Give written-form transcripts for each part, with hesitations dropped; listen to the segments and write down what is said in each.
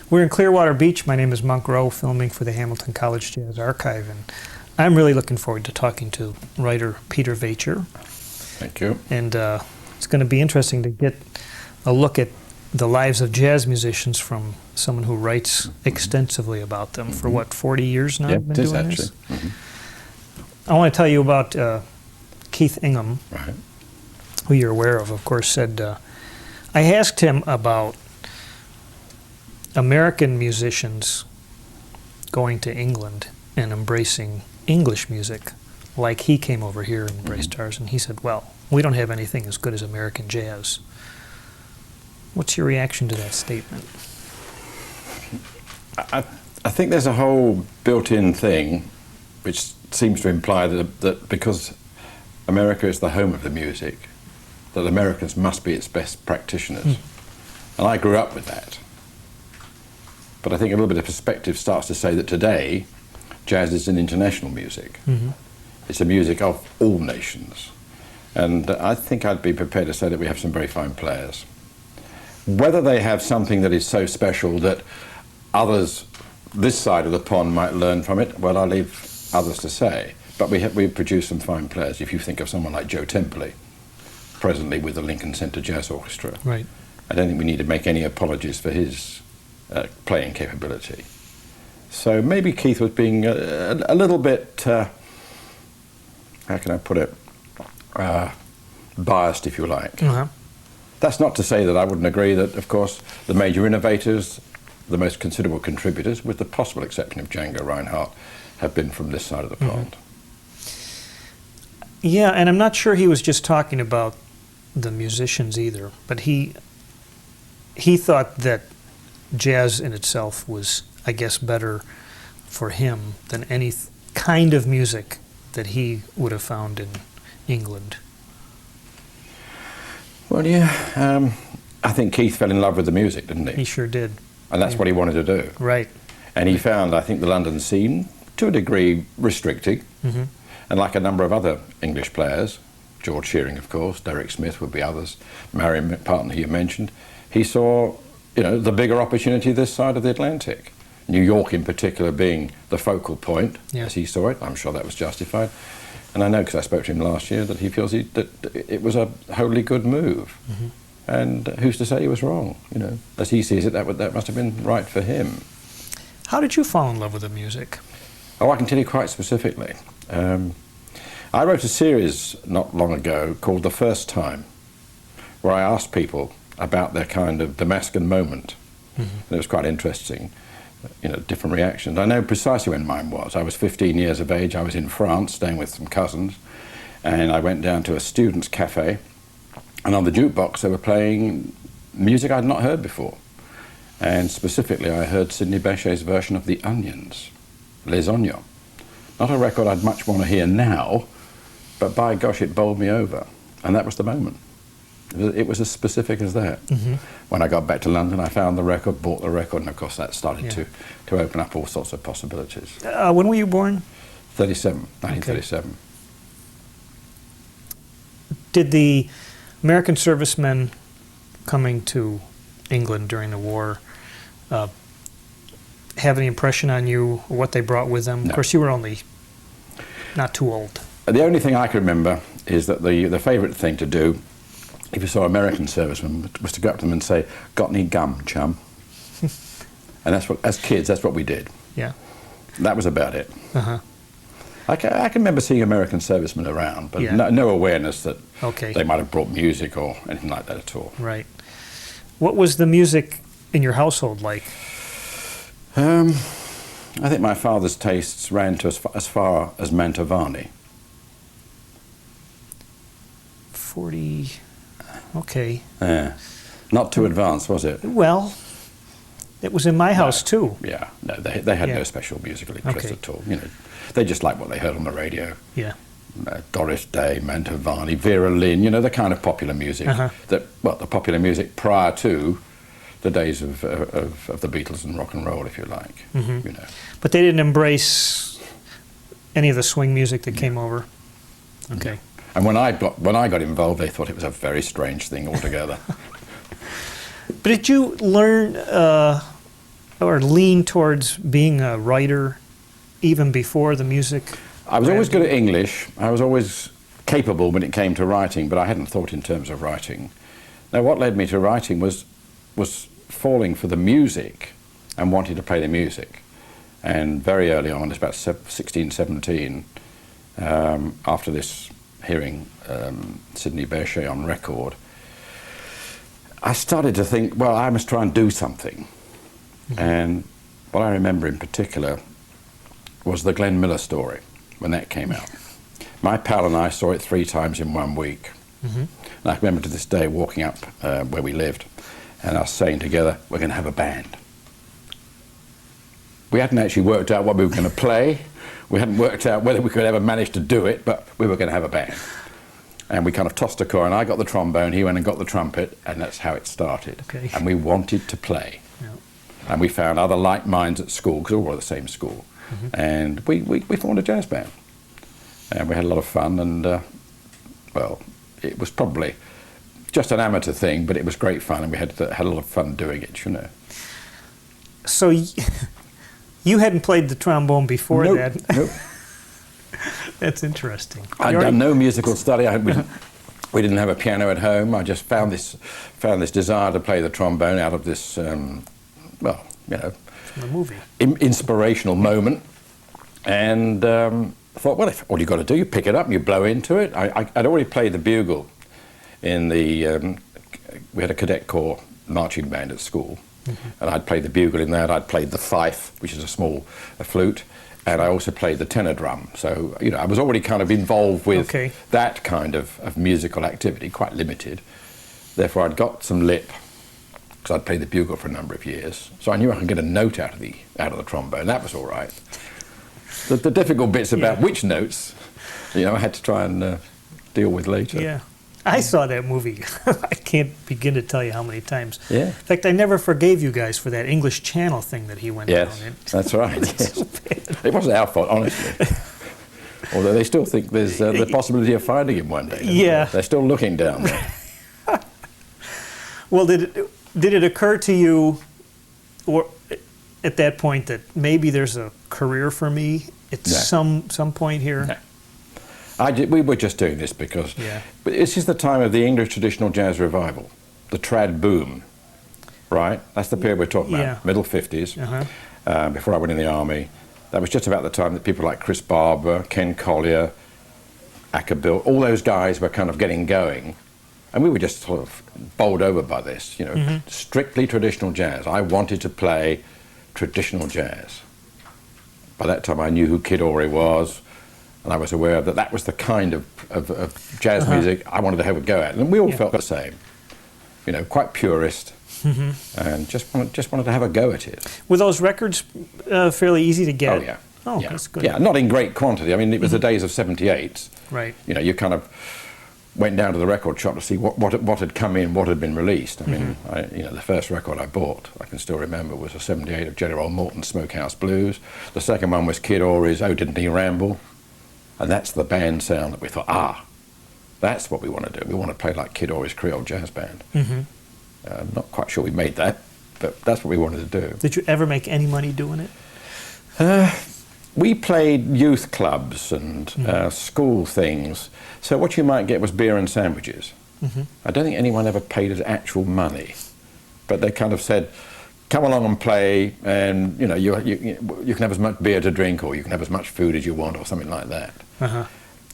We're in Clearwater Beach. My name is Monk Rowe, filming for the Hamilton College Jazz Archive, and I'm really looking forward to talking to writer Peter Vacher. Thank you. And it's going to be interesting to get a look at the lives of jazz musicians from someone who writes extensively about them for, what, 40 years now? Yeah, you've been it is doing actually. this? I want to tell you about Keith Ingham, Right. who you're aware of course, said, I asked him about American musicians going to England and embracing English music like he came over here and embraced ours, and he said, well, we don't have anything as good as American jazz. What's your reaction to that statement? I think there's a whole built-in thing which seems to imply that because America is the home of the music, that Americans must be its best practitioners. And I grew up with that. But I think a little bit of perspective starts to say that today, jazz is an international music. It's a music of all nations. And I think I'd be prepared to say that we have some very fine players. Whether they have something that is so special that others this side of the pond might learn from it, well, I'll leave others to say. But we've produced some fine players. If you think of someone like Joe Darensbourg, presently with the Lincoln Center Jazz Orchestra, Right. I don't think we need to make any apologies for his playing capability. So maybe Keith was being a little bit, how can I put it, biased, if you like. That's not to say that I wouldn't agree that, of course, the major innovators, the most considerable contributors, with the possible exception of Django Reinhardt, have been from this side of the pond. Yeah, and I'm not sure he was just talking about the musicians either, but he thought that jazz in itself was, I guess, better for him than any kind of music that he would have found in England. Well, yeah, I think Keith fell in love with the music, didn't he? He sure did. And that's what he wanted to do. Right. And he found, I think, the London scene, to a degree, restricting. And like a number of other English players, George Shearing, of course, Derek Smith would be others, Marion McPartner, who you mentioned, he saw, you know, the bigger opportunity this side of the Atlantic. New York, in particular, being the focal point, as he saw it. I'm sure that was justified. And I know, because I spoke to him last year, that he feels that it was a wholly good move. And who's to say he was wrong? You know, as he sees it, that must have been right for him. How did you fall in love with the music? Oh, I can tell you quite specifically. I wrote a series not long ago called The First Time, where I asked people about their kind of Damascus moment. And it was quite interesting, you know, different reactions. I know precisely when mine was. I was 15 years of age. I was in France, staying with some cousins, and I went down to a student's cafe, and on the jukebox they were playing music I'd not heard before. And specifically, I heard Sidney Bechet's version of The Onions, Les Oignons. Not a record I'd much want to hear now, but by gosh, it bowled me over. And that was the moment. It was as specific as that. When I got back to London, I found the record, bought the record, and of course that started to open up all sorts of possibilities. When were you born? 1937. Okay. Did the American servicemen coming to England during the war have any impression on you, or what they brought with them? No. Of course, you were only not too old. The only thing I can remember is that the favourite thing to do, if you saw American servicemen, was to go up to them and say, "Got any gum, chum?" And that's what, as kids, that's what we did. Yeah. That was about it. I can remember seeing American servicemen around, but no awareness that they might have brought music or anything like that at all. Right. What was the music in your household like? I think my father's tastes ran to as far as Mantovani. 40, okay. Not too advanced, was it? Well, it was in my house too. Yeah, no, they had no special musical interest at all. You know, they just liked what they heard on the radio. Yeah. Doris Day, Mantovani, Vera Lynn, you know, the kind of popular music the popular music prior to the days of the Beatles and rock and roll, if you like. You know. But they didn't embrace any of the swing music that came over. Okay. And when I got involved, they thought it was a very strange thing altogether. But did you learn or lean towards being a writer even before the music? I was always good at English. I was always capable when it came to writing, but I hadn't thought in terms of writing. Now, what led me to writing was falling for the music and wanting to play the music. And very early on, it's about 16, 17, after this hearing Peter Vacher on record, I started to think, well, I must try and do something. Mm-hmm. And what I remember in particular was the Glenn Miller story, when that came out. My pal and I saw it 3 times in 1 week. Mm-hmm. And I remember to this day walking up where we lived and us saying together, we're going to have a band. We hadn't actually worked out what we were going to play. We hadn't worked out whether we could ever manage to do it, but we were going to have a band. And we kind of tossed a coin. I got the trombone, he went and got the trumpet, and that's how it started. Okay. And we wanted to play. Yeah. And we found other like minds at school, because we all were at the same school. Mm-hmm. And we formed a jazz band. And we had a lot of fun, and well, it was probably just an amateur thing, but it was great fun, and we had a lot of fun doing it, you know. So you hadn't played the trombone before that? Nope. That's interesting. I'd done no musical study. We didn't have a piano at home. I just found this desire to play the trombone out of this, well, you know, from the movie, inspirational moment, and I thought, well, if all you got to do, you pick it up and you blow into it. I'd already played the bugle in the. We had a cadet corps marching band at school, mm-hmm. and I'd played the bugle in that. I'd played the fife, which is a small flute. And I also played the tenor drum. So, you know, I was already kind of involved with that kind of musical activity, quite limited. Therefore, I'd got some lip, because I'd played the bugle for a number of years. So I knew I could get a note out of the trombone. That was all right. The difficult bits about which notes, you know, I had to try and deal with later. Yeah. I saw that movie. I can't begin to tell you how many times. Yeah. In fact, I never forgave you guys for that English Channel thing that he went down. Yes, that's right. Yes. So it wasn't our fault, honestly. Although they still think there's the possibility of finding him one day. Yeah. They're still looking down there. Well, did it occur to you, or at that point, that maybe there's a career for me at some point here? No. We were just doing this because but this is the time of the English traditional jazz revival, the trad boom, right? That's the period we're talking about, middle 50s, before I went in the army. That was just about the time that people like Chris Barber, Ken Collier, Ackerbill, all those guys were kind of getting going. And we were just sort of bowled over by this, you know, strictly traditional jazz. I wanted to play traditional jazz. By that time I knew who Kid Ory was, and I was aware that that was the kind of jazz music I wanted to have a go at. And we all felt the same, you know, quite purist, and just wanted to have a go at it. Were those records fairly easy to get? Oh, yeah. Oh, that's good. Yeah, not in great quantity. I mean, it was the days of 78. Right. You know, you kind of went down to the record shop to see what had come in, what had been released. I mean, you know, the first record I bought, I can still remember, was a 78 of General Morton's Smokehouse Blues. The second one was Kid Ory's Oh Didn't He Ramble? And that's the band sound that we thought, that's what we want to do. We want to play like Kid Ory's Creole Jazz Band. I'm not quite sure we made that, but that's what we wanted to do. Did you ever make any money doing it? We played youth clubs and school things. So what you might get was beer and sandwiches. I don't think anyone ever paid us actual money, but they kind of said, come along and play, and you know, you can have as much beer to drink, or you can have as much food as you want, or something like that.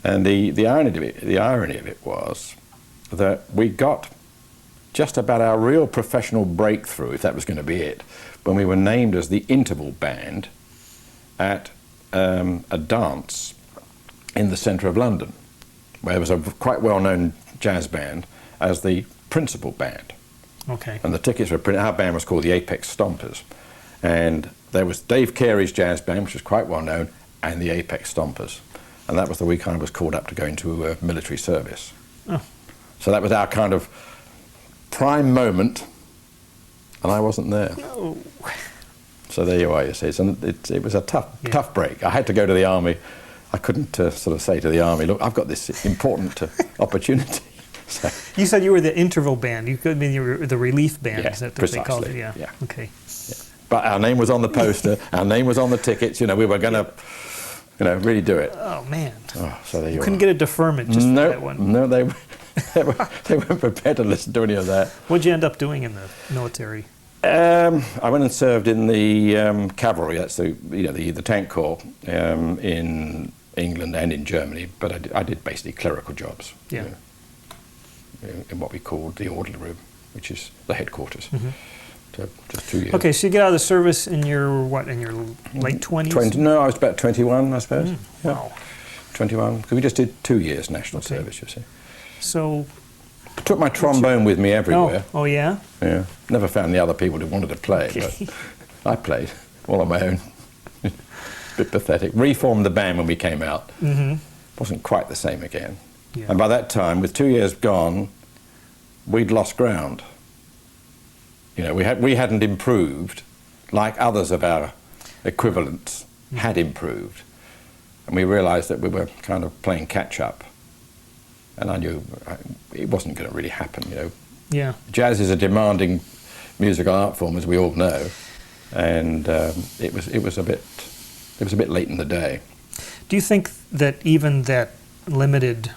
And the irony of it was that we got just about our real professional breakthrough, if that was going to be it, when we were named as the interval band at a dance in the centre of London, where there was a quite well-known jazz band as the principal band. Okay. And the tickets were printed. Our band was called the Apex Stompers, and there was Dave Carey's jazz band, which was quite well known, and the Apex Stompers, and that was the week I was called up to go into military service. So that was our kind of prime moment, and I wasn't there. No. So there you are, you see. And it was a tough break. I had to go to the army. I couldn't sort of say to the army, look, I've got this important opportunity. So. You said you were the interval band. You could mean you were the relief band. Yeah, Is that what precisely. they called it? Yeah. Yeah. Okay. Yeah. But our name was on the poster, our name was on the tickets, we were going to, really do it. Oh, man. Oh, so there you Couldn't are. get a deferment just for that one. No, they weren't prepared to listen to any of that. What'd you end up doing in the military? I went and served in the cavalry, that's the tank corps in England and in Germany, but I did basically clerical jobs. Yeah. In what we called the orderly room, which is the headquarters. Mm-hmm. So just 2 years. Okay, so you get out of the service in your late 20s? No, I was about 21, I suppose. Yeah. Wow. 21, because we just did 2 years national service, you see. So... I took my trombone with me everywhere. Oh, yeah? Yeah. Never found the other people who wanted to play, Okay. but I played all on my own. Bit pathetic. Reformed the band when we came out. Mm-hmm. Wasn't quite the same again. Yeah. And by that time, with 2 years gone, we'd lost ground. We hadn't improved like others of our equivalents had improved. And we realized that we were kind of playing catch up. And I knew it wasn't going to really happen, Yeah. Jazz is a demanding musical art form, as we all know, and it was a bit late in the day. Do you think that even that limited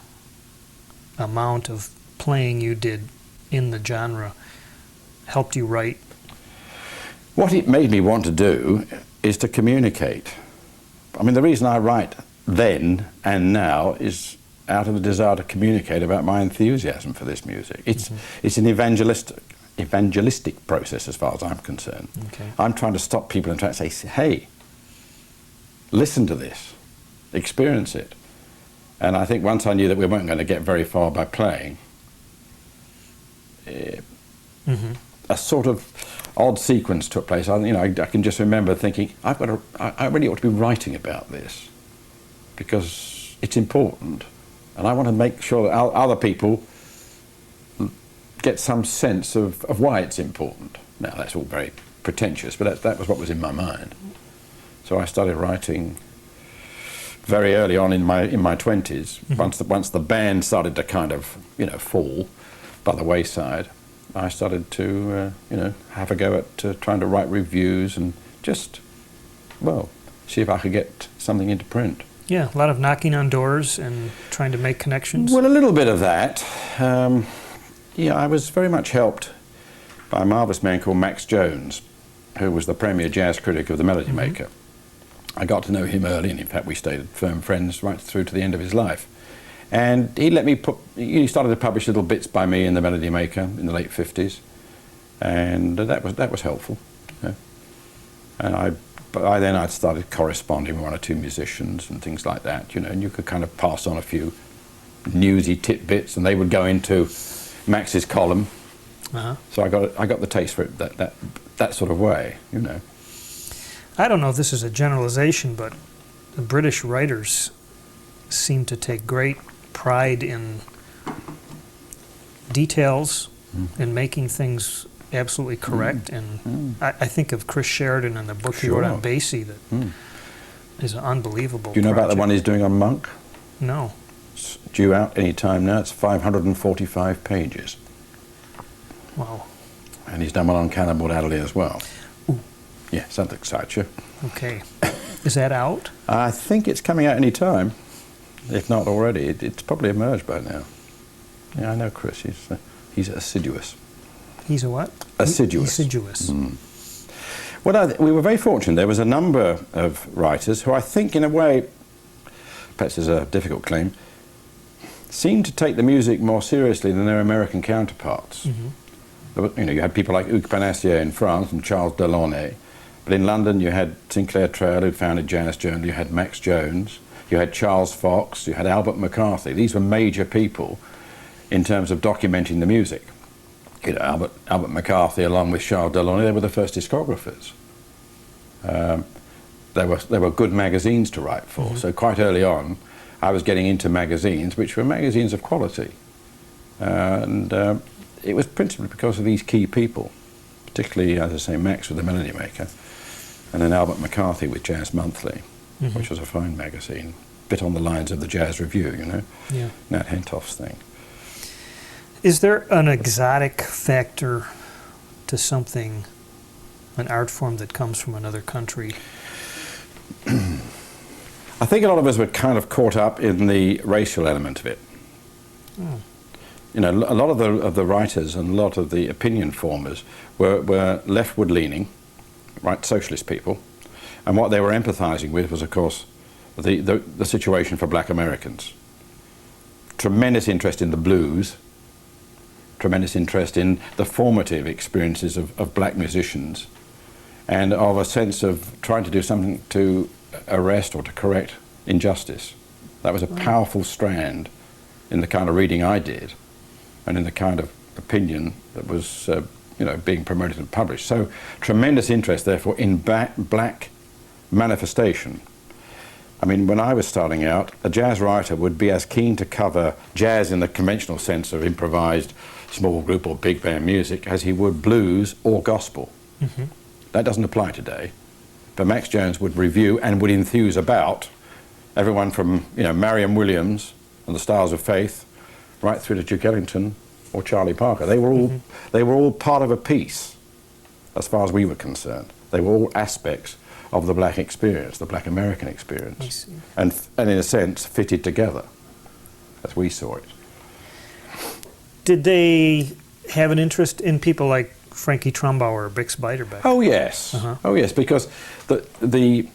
amount of playing you did in the genre helped you write? What it made me want to do is to communicate. I mean, the reason I write then and now is out of the desire to communicate about my enthusiasm for this music. It's an evangelistic process as far as I'm concerned. Okay. I'm trying to stop people and try to say, hey, listen to this, experience it. And I think once I knew that we weren't going to get very far by playing, a sort of odd sequence took place. I can just remember thinking, I really ought to be writing about this because it's important. And I want to make sure that other people get some sense of why it's important. Now, that's all very pretentious, but that was what was in my mind. So I started writing very early on in my 20s. Once the band started to kind of, fall by the wayside, I started to, have a go at trying to write reviews and just, see if I could get something into print. Yeah, a lot of knocking on doors and trying to make connections. Well, a little bit of that. I was very much helped by a marvellous man called Max Jones, who was the premier jazz critic of the Melody Maker. I got to know him early, and in fact we stayed firm friends right through to the end of his life. And he let me he started to publish little bits by me in the Melody Maker in the late 50s, and that was helpful. And by then I'd started corresponding with one or two musicians and things like that, and you could kind of pass on a few newsy tidbits, and they would go into Max's column. So I got the taste for it that sort of way, I don't know if this is a generalization, but the British writers seem to take great pride in details and making things absolutely correct. And I think of Chris Sheridan and the book he wrote on Basie that is an unbelievable Do you know project. about the one he's doing on Monk? No. It's due out any time now. It's 545 pages. Wow. And he's done one on Cannonball Adderley as well. Ooh. Yeah, something excites you. Okay. Is that out? I think it's coming out any time, if not already. It's probably emerged by now. Yeah, I know Chris. He's assiduous. He's a what? Assiduous. Assiduous. Well, we were very fortunate. There was a number of writers who I think, in a way, perhaps is a difficult claim, seemed to take the music more seriously than their American counterparts. You had people like Hugues Panassier in France and Charles Delaunay. But in London, you had Sinclair Trail, who founded Jazz Journal. You had Max Jones. You had Charles Fox. You had Albert McCarthy. These were major people in terms of documenting the music. Albert McCarthy, along with Charles Delaunay, they were the first discographers. There were good magazines to write for. So quite early on, I was getting into magazines, which were magazines of quality. And it was principally because of these key people, particularly, as I say, Max with the Melody Maker, and then Albert McCarthy with Jazz Monthly, which was a fine magazine, a bit on the lines of the Jazz Review, Yeah. Nat Hentoff's thing. Is there an exotic factor to something an art form that comes from another country? I think a lot of us were kind of caught up in the racial element of it. Oh. You know, a lot of the writers and a lot of the opinion formers were leftward leaning, right, socialist people, and what they were empathizing with was, of course, the situation for black Americans. Tremendous interest in the blues, tremendous interest in the formative experiences of black musicians, and of a sense of trying to do something to arrest or to correct injustice. That was a powerful strand in the kind of reading I did, and in the kind of opinion that was being promoted and published. So tremendous interest, therefore, in black manifestation. I mean, when I was starting out, a jazz writer would be as keen to cover jazz in the conventional sense of improvised small group or big band music as he would blues or gospel. Mm-hmm. That doesn't apply today. But Max Jones would review and would enthuse about everyone from, Mariam Williams and the Stars of Faith, right through to Duke Ellington or Charlie Parker. They were all part of a piece, as far as we were concerned. They were all aspects of the black experience, the black American experience, and in a sense fitted together, as we saw it. Did they have an interest in people like Frankie Trumbauer or Bix Beiderbecke? Oh yes, oh yes, because the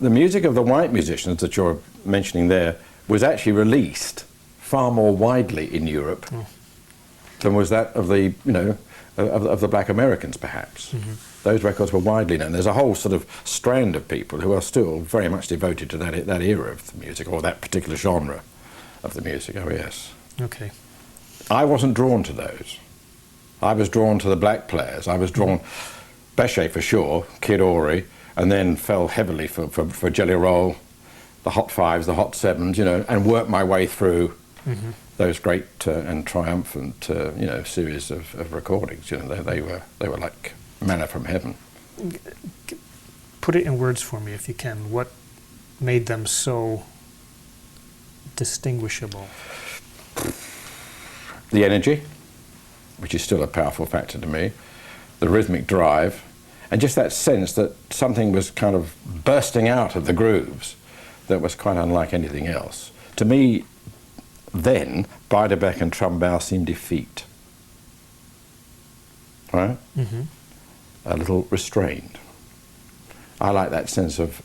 music of the white musicians that you're mentioning there was actually released far more widely in Europe than was that of the of the black Americans, perhaps. Mm-hmm. Those records were widely known. There's a whole sort of strand of people who are still very much devoted to that era of the music, or that particular genre of the music. Oh yes. Okay. I wasn't drawn to those. I was drawn to the black players. I was drawn, Vacher for sure, Kid Ory, and then fell heavily for Jelly Roll, the Hot Fives, the Hot Sevens, and worked my way through those great and triumphant, series of recordings. They were like manna from heaven. Put it in words for me, if you can. What made them so distinguishable? The energy, which is still a powerful factor to me, the rhythmic drive, and just that sense that something was kind of bursting out of the grooves that was quite unlike anything else. To me, then, Beiderbecke and Trumbauer seemed effete, right? Mm-hmm. A little restrained. I like that sense of,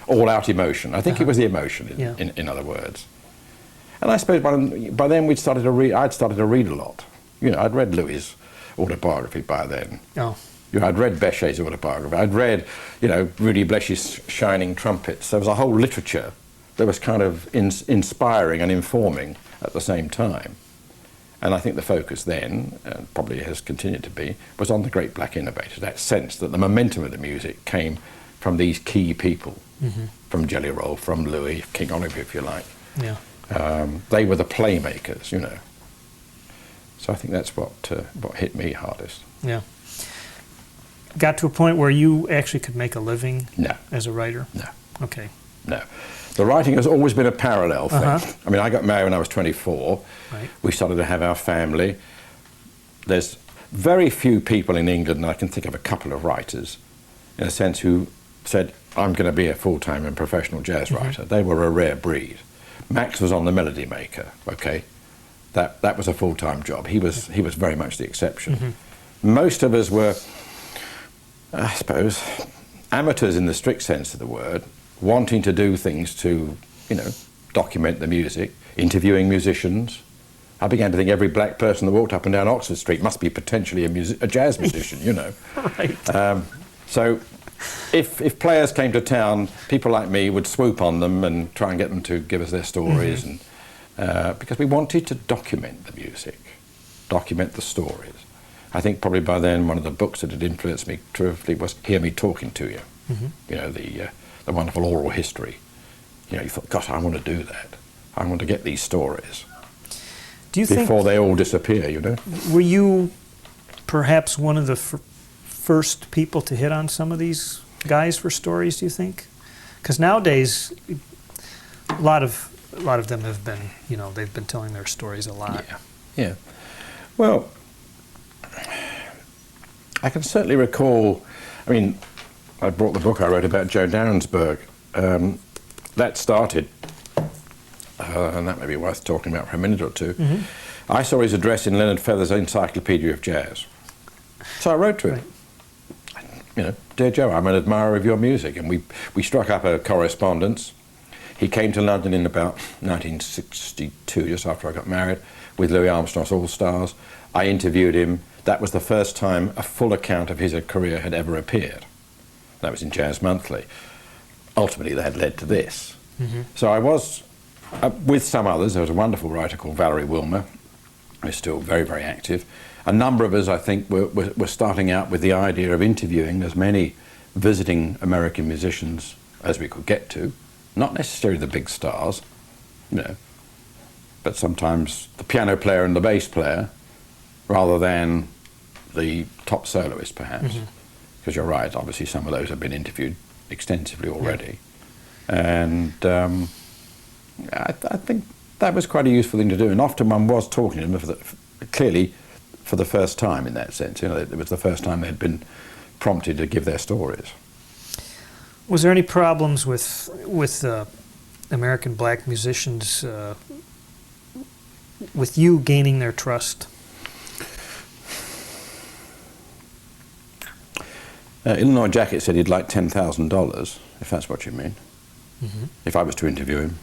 all-out emotion. I think it was the emotion, in other words. And I suppose by then I'd started to read a lot. I'd read Louis' autobiography by then. Oh. I'd read Vacher's autobiography. I'd read, Rudy Bleche's Shining Trumpets. There was a whole literature that was kind of inspiring and informing at the same time. And I think the focus then, and probably has continued to be, was on the great black innovators, that sense that the momentum of the music came from these key people, from Jelly Roll, from Louis, King Oliver, if you like. Yeah. They were the playmakers, So I think that's what hit me hardest. Yeah. Got to a point where you actually could make a living as a writer? No. Okay. No. The writing has always been a parallel thing. I mean, I got married when I was 24. Right. We started to have our family. There's very few people in England, and I can think of a couple of writers, in a sense, who said, I'm going to be a full-time and professional jazz writer. They were a rare breed. Max was on the Melody Maker, okay? That was a full-time job. He was very much the exception. Most of us were, I suppose, amateurs in the strict sense of the word, wanting to do things to, document the music, interviewing musicians. I began to think every black person that walked up and down Oxford Street must be potentially a jazz musician, Right. So if players came to town, people like me would swoop on them and try and get them to give us their stories, and because we wanted to document the music, document the stories. I think probably by then one of the books that had influenced me terrifically was Hear Me Talking to You, the wonderful oral history. You thought, gosh, I want to do that. I want to get these stories before they all disappear, Were you perhaps one of the first people to hit on some of these guys for stories, do you think? Because nowadays, a lot of them have been, they've been telling their stories a lot. Yeah. Well, I can certainly recall I mean, I brought the book I wrote about Joe Darensbourg. That started, and that may be worth talking about for a minute or two. I saw his address in Leonard Feather's Encyclopedia of Jazz. So I wrote to him. You know, dear Joe, I'm an admirer of your music, and we struck up a correspondence. He came to London in about 1962, just after I got married, with Louis Armstrong's All Stars. I interviewed him. That was the first time a full account of his career had ever appeared. That was in Jazz Monthly. Ultimately, that led to this. So I was, with some others, there was a wonderful writer called Valerie Wilmer, who's still very, very active. A number of us, I think, were starting out with the idea of interviewing as many visiting American musicians as we could get to. Not necessarily the big stars, you know, but sometimes the piano player and the bass player, rather than the top soloist, perhaps. Because you're right, obviously some of those have been interviewed extensively already. And I think that was quite a useful thing to do. And often one was talking to them clearly for the first time in that sense. You know, it was the first time they'd been prompted to give their stories. Was there any problems with American black musicians, with you gaining their trust? Illinois Jacket said he'd like $10,000, if that's what you mean, if I was to interview him.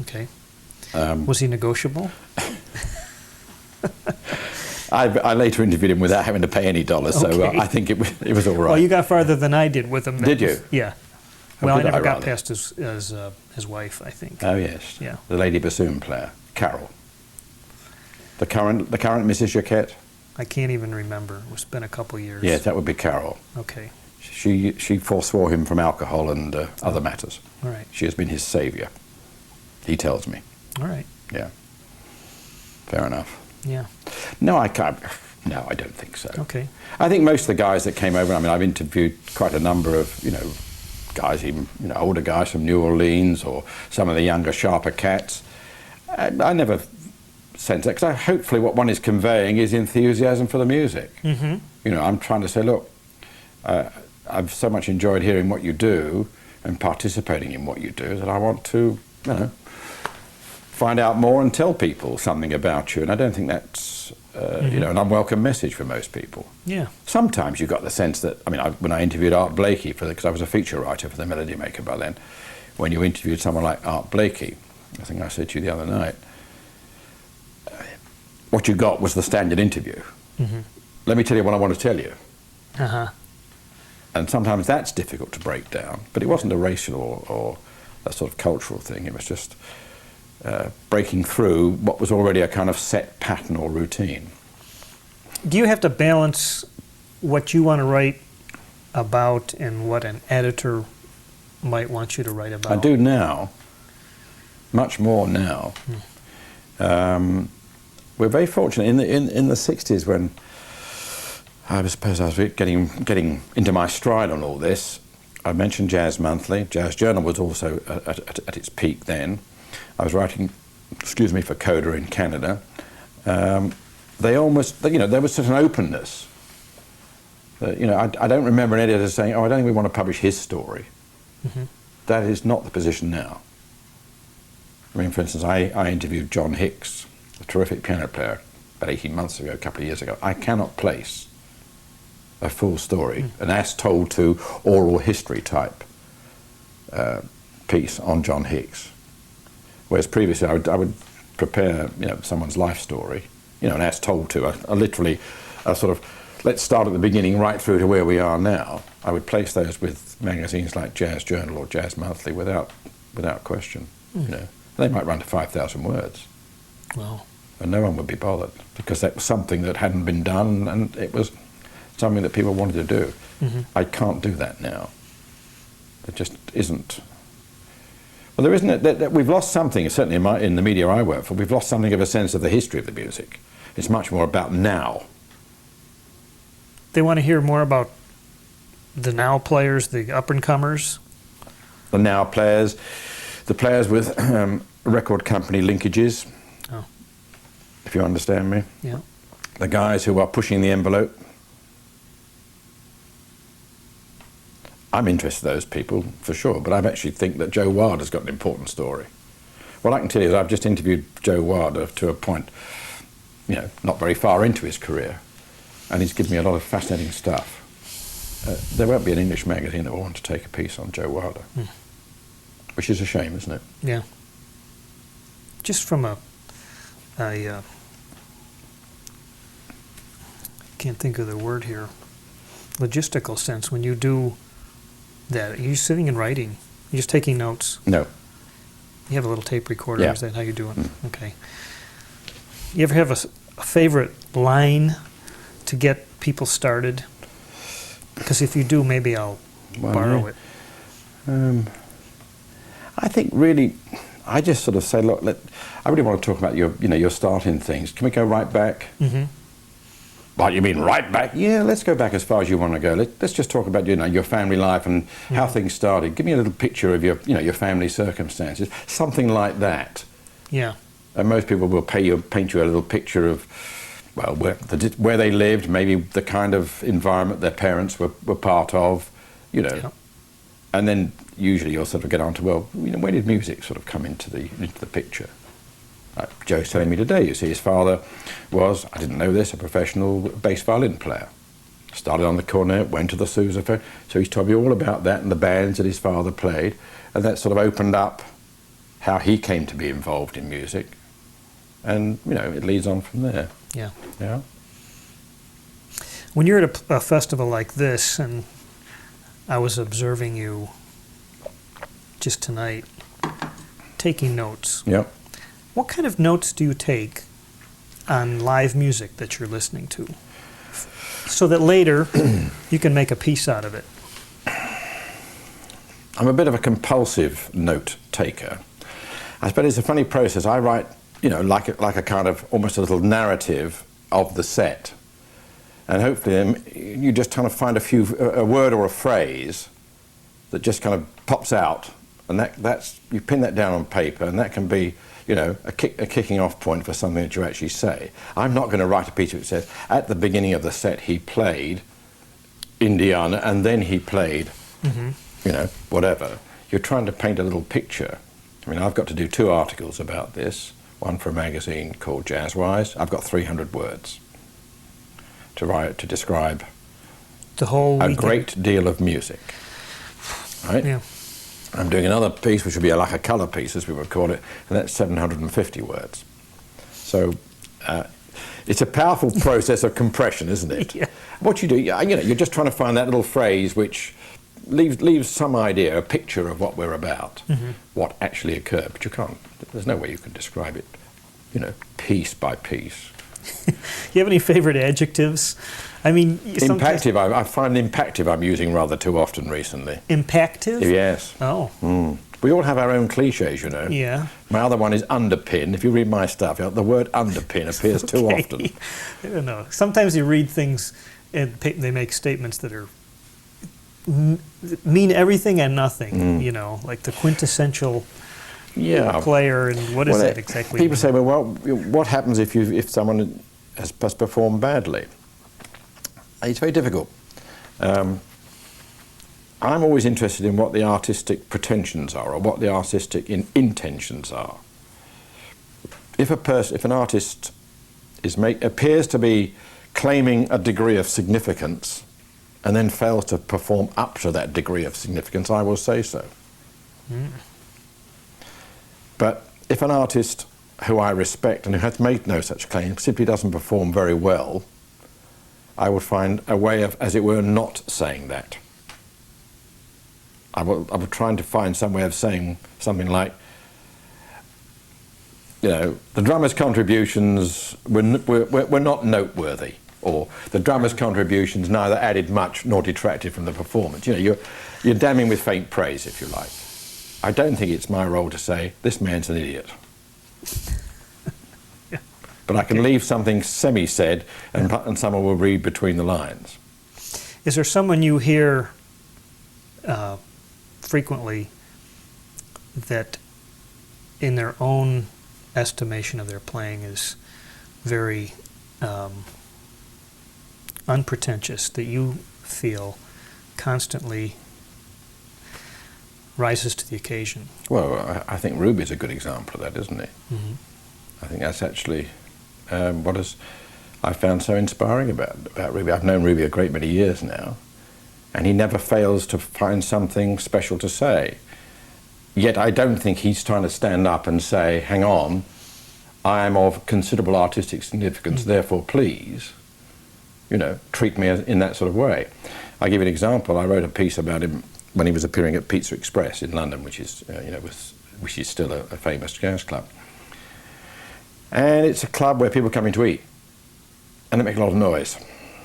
Okay. Was he negotiable? I later interviewed him without having to pay any dollars, so Okay. I think it was all right. Well, you got farther than I did with him. Did you? Yeah. How Well, I did I never got rather? past his wife, I think. Oh yes, Yeah. the lady bassoon player, Carol. The current Mrs. Jaquette. I can't even remember. It's been a couple years. Yes, that would be Carol. Okay. She forswore him from alcohol and other matters. All right. She has been his saviour. He tells me. All right. Yeah. Fair enough. Yeah. No, I can't. No, I don't think so. Okay. I think most of the guys that came over, I mean, I've interviewed quite a number of, you know, guys, even, you know, older guys from New Orleans or some of the younger, sharper cats. I never sense that, because hopefully what one is conveying is enthusiasm for the music. You know, I'm trying to say, look, I've so much enjoyed hearing what you do and participating in what you do that I want to, you know, find out more and tell people something about you. And I don't think that's, you know, an unwelcome message for most people. Yeah. Sometimes you got the sense that, I mean, when I interviewed Art Blakey, because I was a feature writer for the Melody Maker by then, when you interviewed someone like Art Blakey, I think I said to you the other night, what you got was the standard interview. Let me tell you what I want to tell you. And sometimes that's difficult to break down, but it wasn't a racial or a sort of cultural thing. It was just breaking through what was already a kind of set pattern or routine. Do you have to balance what you want to write about and what an editor might want you to write about? I do now, much more now. We're very fortunate in the 60s, when I suppose I was getting into my stride on all this. I mentioned Jazz Monthly. Jazz Journal was also at its peak then. I was writing, for Coda in Canada. They almost, you know, there was such an openness. You know, I don't remember an editor saying, "Oh, I don't think we want to publish his story." That is not the position now. I mean, for instance, I interviewed John Hicks, a terrific piano player, about 18 months ago, a couple of years ago. I cannot place a full story, an as told to oral history type piece on John Hicks. Whereas previously I would prepare, you know, someone's life story, you know, an as told to, literally a sort of, let's start at the beginning right through to where we are now. I would place those with magazines like Jazz Journal or Jazz Monthly without question. You know, they might run to 5,000 words. Well, and no one would be bothered, because that was something that hadn't been done, and it was something that people wanted to do. I can't do that now. It just isn't. Well, there isn't. That we've lost something. Certainly in the media I work for, we've lost something of a sense of the history of the music. It's much more about now. they want to hear more about the now players, the up-and-comers? The now players, the players with record company linkages, if you understand me. Yeah. The guys who are pushing the envelope. I'm interested in those people for sure, but I actually think that Joe Wilder's got an important story. What I can tell you is I've just interviewed Joe Wilder to a point, not very far into his career, and he's given me a lot of fascinating stuff. There won't be an English magazine that will want to take a piece on Joe Wilder, which is a shame, isn't it? Yeah. Just from a can't think of the word here, logistical sense, when you do that, are you sitting and writing? You're just taking notes? No. You have a little tape recorder, Yeah. is that how you do it? Okay. You ever have a favorite line to get people started? Because if you do, maybe I'll borrow it. I think really, I just sort of say, look, I really want to talk about your starting things. Can we go right back? Mm-hmm. What, you mean right back? Yeah, let's go back as far as you want to go. Let's just talk about your family life and how things started. Give me a little picture of your family circumstances, something like that. Yeah. And most people will paint you a little picture of, well, where they lived, maybe the kind of environment their parents were part of, Yeah. And then usually you'll sort of get on to, well, where did music sort of come into the picture? Like Joe's telling me today, you see, his father was, I didn't know this, a professional bass violin player. Started on the cornet, went to the sousaphone, so he's told me all about that and the bands that his father played, and that sort of opened up how he came to be involved in music, and it leads on from there. Yeah. Yeah. When you're at a festival like this, and I was observing you just tonight, taking notes. Yep. What kind of notes do you take on live music that you're listening to, so that later you can make a piece out of it? I'm a bit of a compulsive note taker. I suppose it's a funny process. I write, like a kind of almost a little narrative of the set, and hopefully you just kind of find a word or a phrase that just kind of pops out, and that's you pin that down on paper, and that can be a kicking off point for something that you actually say. I'm not going to write a piece that says at the beginning of the set he played Indiana and then he played whatever. You're trying to paint a little picture. I mean, I've got to do 2 articles about this, one for a magazine called Jazzwise. I've got 300 words to describe The whole a weekend. great deal of music. Right? Yeah. I'm doing another piece, which would be like a colour piece, as we would call it, and that's 750 words. So it's a powerful process of compression, isn't it? Yeah. What you do, you're just trying to find that little phrase which leaves some idea, a picture of what we're about, what actually occurred. But you can't. There's no way you can describe it, piece by piece. Do you have any favorite adjectives? I mean, sometimes... Impactive. I find impactive I'm using rather too often recently. Impactive? Yes. Oh. We all have our own cliches, Yeah. My other one is underpin. If you read my stuff, the word underpin appears too often. I don't know. Sometimes you read things and they make statements that are mean everything and nothing, like the quintessential player, and what is that exactly? People say, well, what happens if someone has performed badly? It's very difficult. I'm always interested in what the artistic pretensions are, or what the artistic intentions are. If an artist appears to be claiming a degree of significance, and then fails to perform up to that degree of significance, I will say so. But if an artist who I respect and who has made no such claim simply doesn't perform very well, I would find a way of, as it were, not saying that. I would try to find some way of saying something like, the drummer's contributions were not noteworthy, or the drummer's contributions neither added much nor detracted from the performance. You're damning with faint praise, if you like. I don't think it's my role to say, this man's an idiot. But I can leave something semi-said, and someone will read between the lines. Is there someone you hear frequently that in their own estimation of their playing is very unpretentious, that you feel constantly rises to the occasion. Well, I think Ruby's a good example of that, isn't he? Mm-hmm. I think that's actually I found so inspiring about Ruby. I've known Ruby a great many years now, and he never fails to find something special to say. Yet I don't think he's trying to stand up and say, hang on, I am of considerable artistic significance, therefore please, treat me in that sort of way. I'll give you an example. I wrote a piece about him when he was appearing at Pizza Express in London, which is, which is still a famous jazz club. And it's a club where people come in to eat, and they make a lot of noise.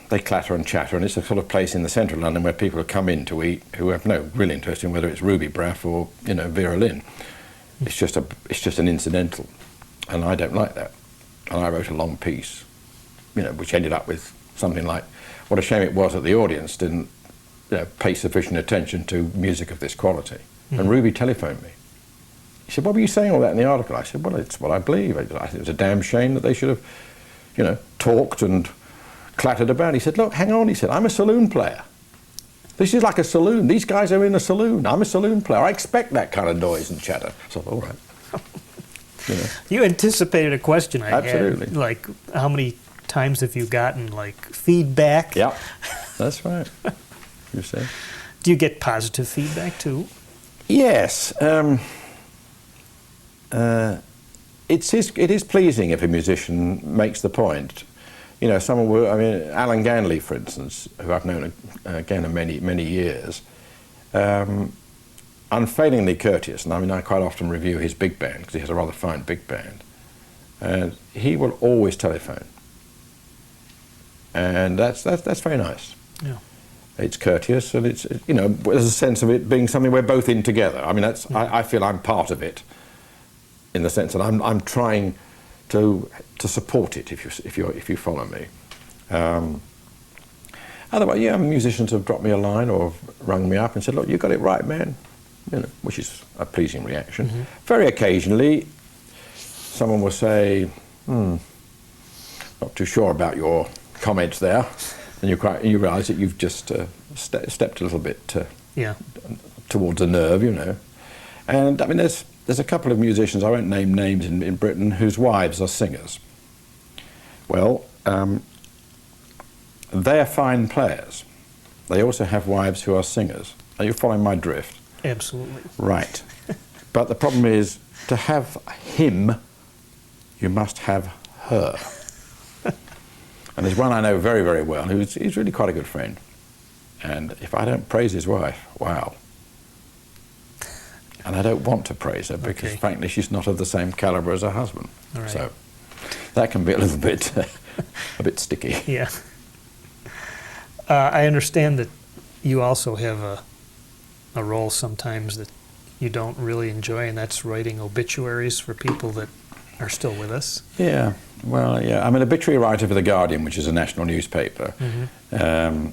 They clatter and chatter, and it's a sort of place in the centre of London where people come in to eat who have no real interest in whether it's Ruby Braff or, Vera Lynn. It's just an incidental, and I don't like that. And I wrote a long piece, which ended up with something like, what a shame it was that the audience didn't pay sufficient attention to music of this quality. Mm-hmm. And Ruby telephoned me. He said, what were you saying all that in the article? I said, well, it's what I believe. I think it was a damn shame that they should have, talked and clattered about. He said, look, hang on, he said, I'm a saloon player. This is like a saloon. These guys are in a saloon. I'm a saloon player. I expect that kind of noise and chatter. So I thought, all right. You anticipated a question I Absolutely. had. Like, how many times have you gotten, feedback? Yeah, that's right. You say. Do you get positive feedback, too? Yes. It is pleasing if a musician makes the point. Alan Ganley, for instance, who I've known again many, many years, unfailingly courteous, and I quite often review his big band because he has a rather fine big band, and he will always telephone, and that's very nice. Yeah. It's courteous, and it's there's a sense of it being something we're both in together. I feel I'm part of it, in the sense that I'm trying to support it, if you follow me. Otherwise, musicians have dropped me a line or have rung me up and said, look, you got it right, man, which is a pleasing reaction. Mm-hmm. Very occasionally, someone will say, not too sure about your comments there, and you realise that you've just stepped a little bit towards a nerve, And there's a couple of musicians, I won't name names in Britain, whose wives are singers. Well, they're fine players. They also have wives who are singers. Are you following my drift? Absolutely. Right. But the problem is, to have him, you must have her. And there's one I know very, very well, he's really quite a good friend. And if I don't praise his wife, wow. And I don't want to praise her because, frankly, she's not of the same calibre as her husband. Right. So that can be a little bit, a bit sticky. Yeah. I understand that you also have a role sometimes that you don't really enjoy, and that's writing obituaries for people that are still with us. Yeah. Well, yeah. I'm an obituary writer for The Guardian, which is a national newspaper. Mm-hmm.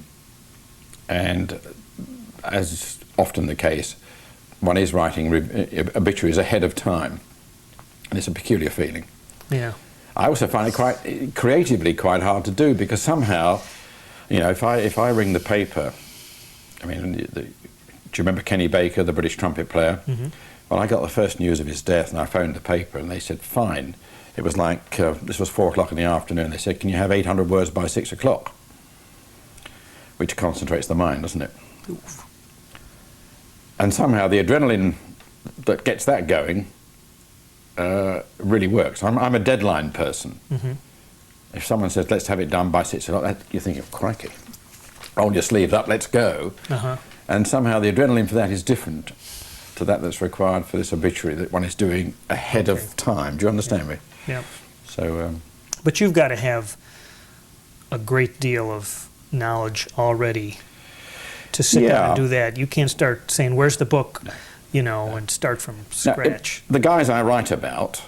And as often the case, one is writing obituaries ahead of time, and it's a peculiar feeling. Yeah. I also find it quite creatively quite hard to do because somehow, if I ring the paper, do you remember Kenny Baker, the British trumpet player? Mm-hmm. Well, I got the first news of his death, and I phoned the paper, and they said, fine. It was like, this was 4 o'clock in the afternoon. They said, can you have 800 words by 6 o'clock? Which concentrates the mind, doesn't it? Oof. And somehow the adrenaline that gets that going really works. I'm a deadline person. Mm-hmm. If someone says, let's have it done by 6 o'clock, you think, oh, crikey, roll your sleeves up, let's go. Uh-huh. And somehow the adrenaline for that is different to that's required for this obituary that one is doing ahead of time. Do you understand me? Yeah. So, but you've got to have a great deal of knowledge already to sit down and do that. You can't start saying, where's the book, and start from scratch. Now, the guys I write about,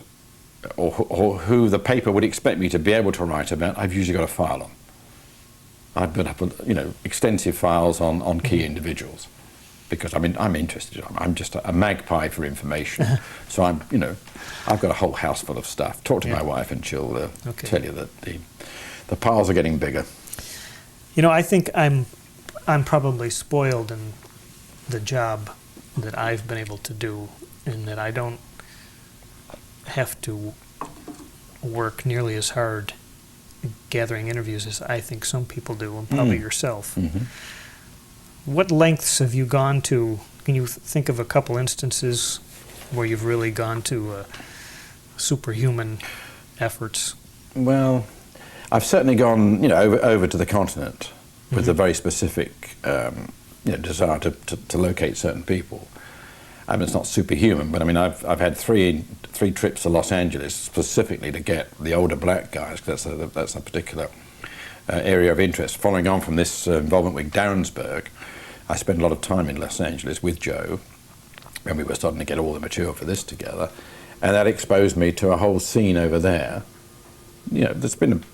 or who the paper would expect me to be able to write about, I've usually got a file on. I've built up, extensive files on key individuals, because I'm interested. I'm just a magpie for information. So I've got a whole house full of stuff. Talk to my wife, and she'll tell you that the piles are getting bigger. I think I'm probably spoiled in the job that I've been able to do, in that I don't have to work nearly as hard gathering interviews as I think some people do, and probably yourself. Mm-hmm. What lengths have you gone to? Can you think of a couple instances where you've really gone to superhuman efforts? Well, I've certainly gone, over to the continent with a very specific, desire to locate certain people. I mean, it's not superhuman, but I mean, I've had three trips to Los Angeles specifically to get the older black guys, because that's a particular area of interest. Following on from this involvement with Darensbourg, I spent a lot of time in Los Angeles with Joe, and we were starting to get all the material for this together, and that exposed me to a whole scene over there. That's been,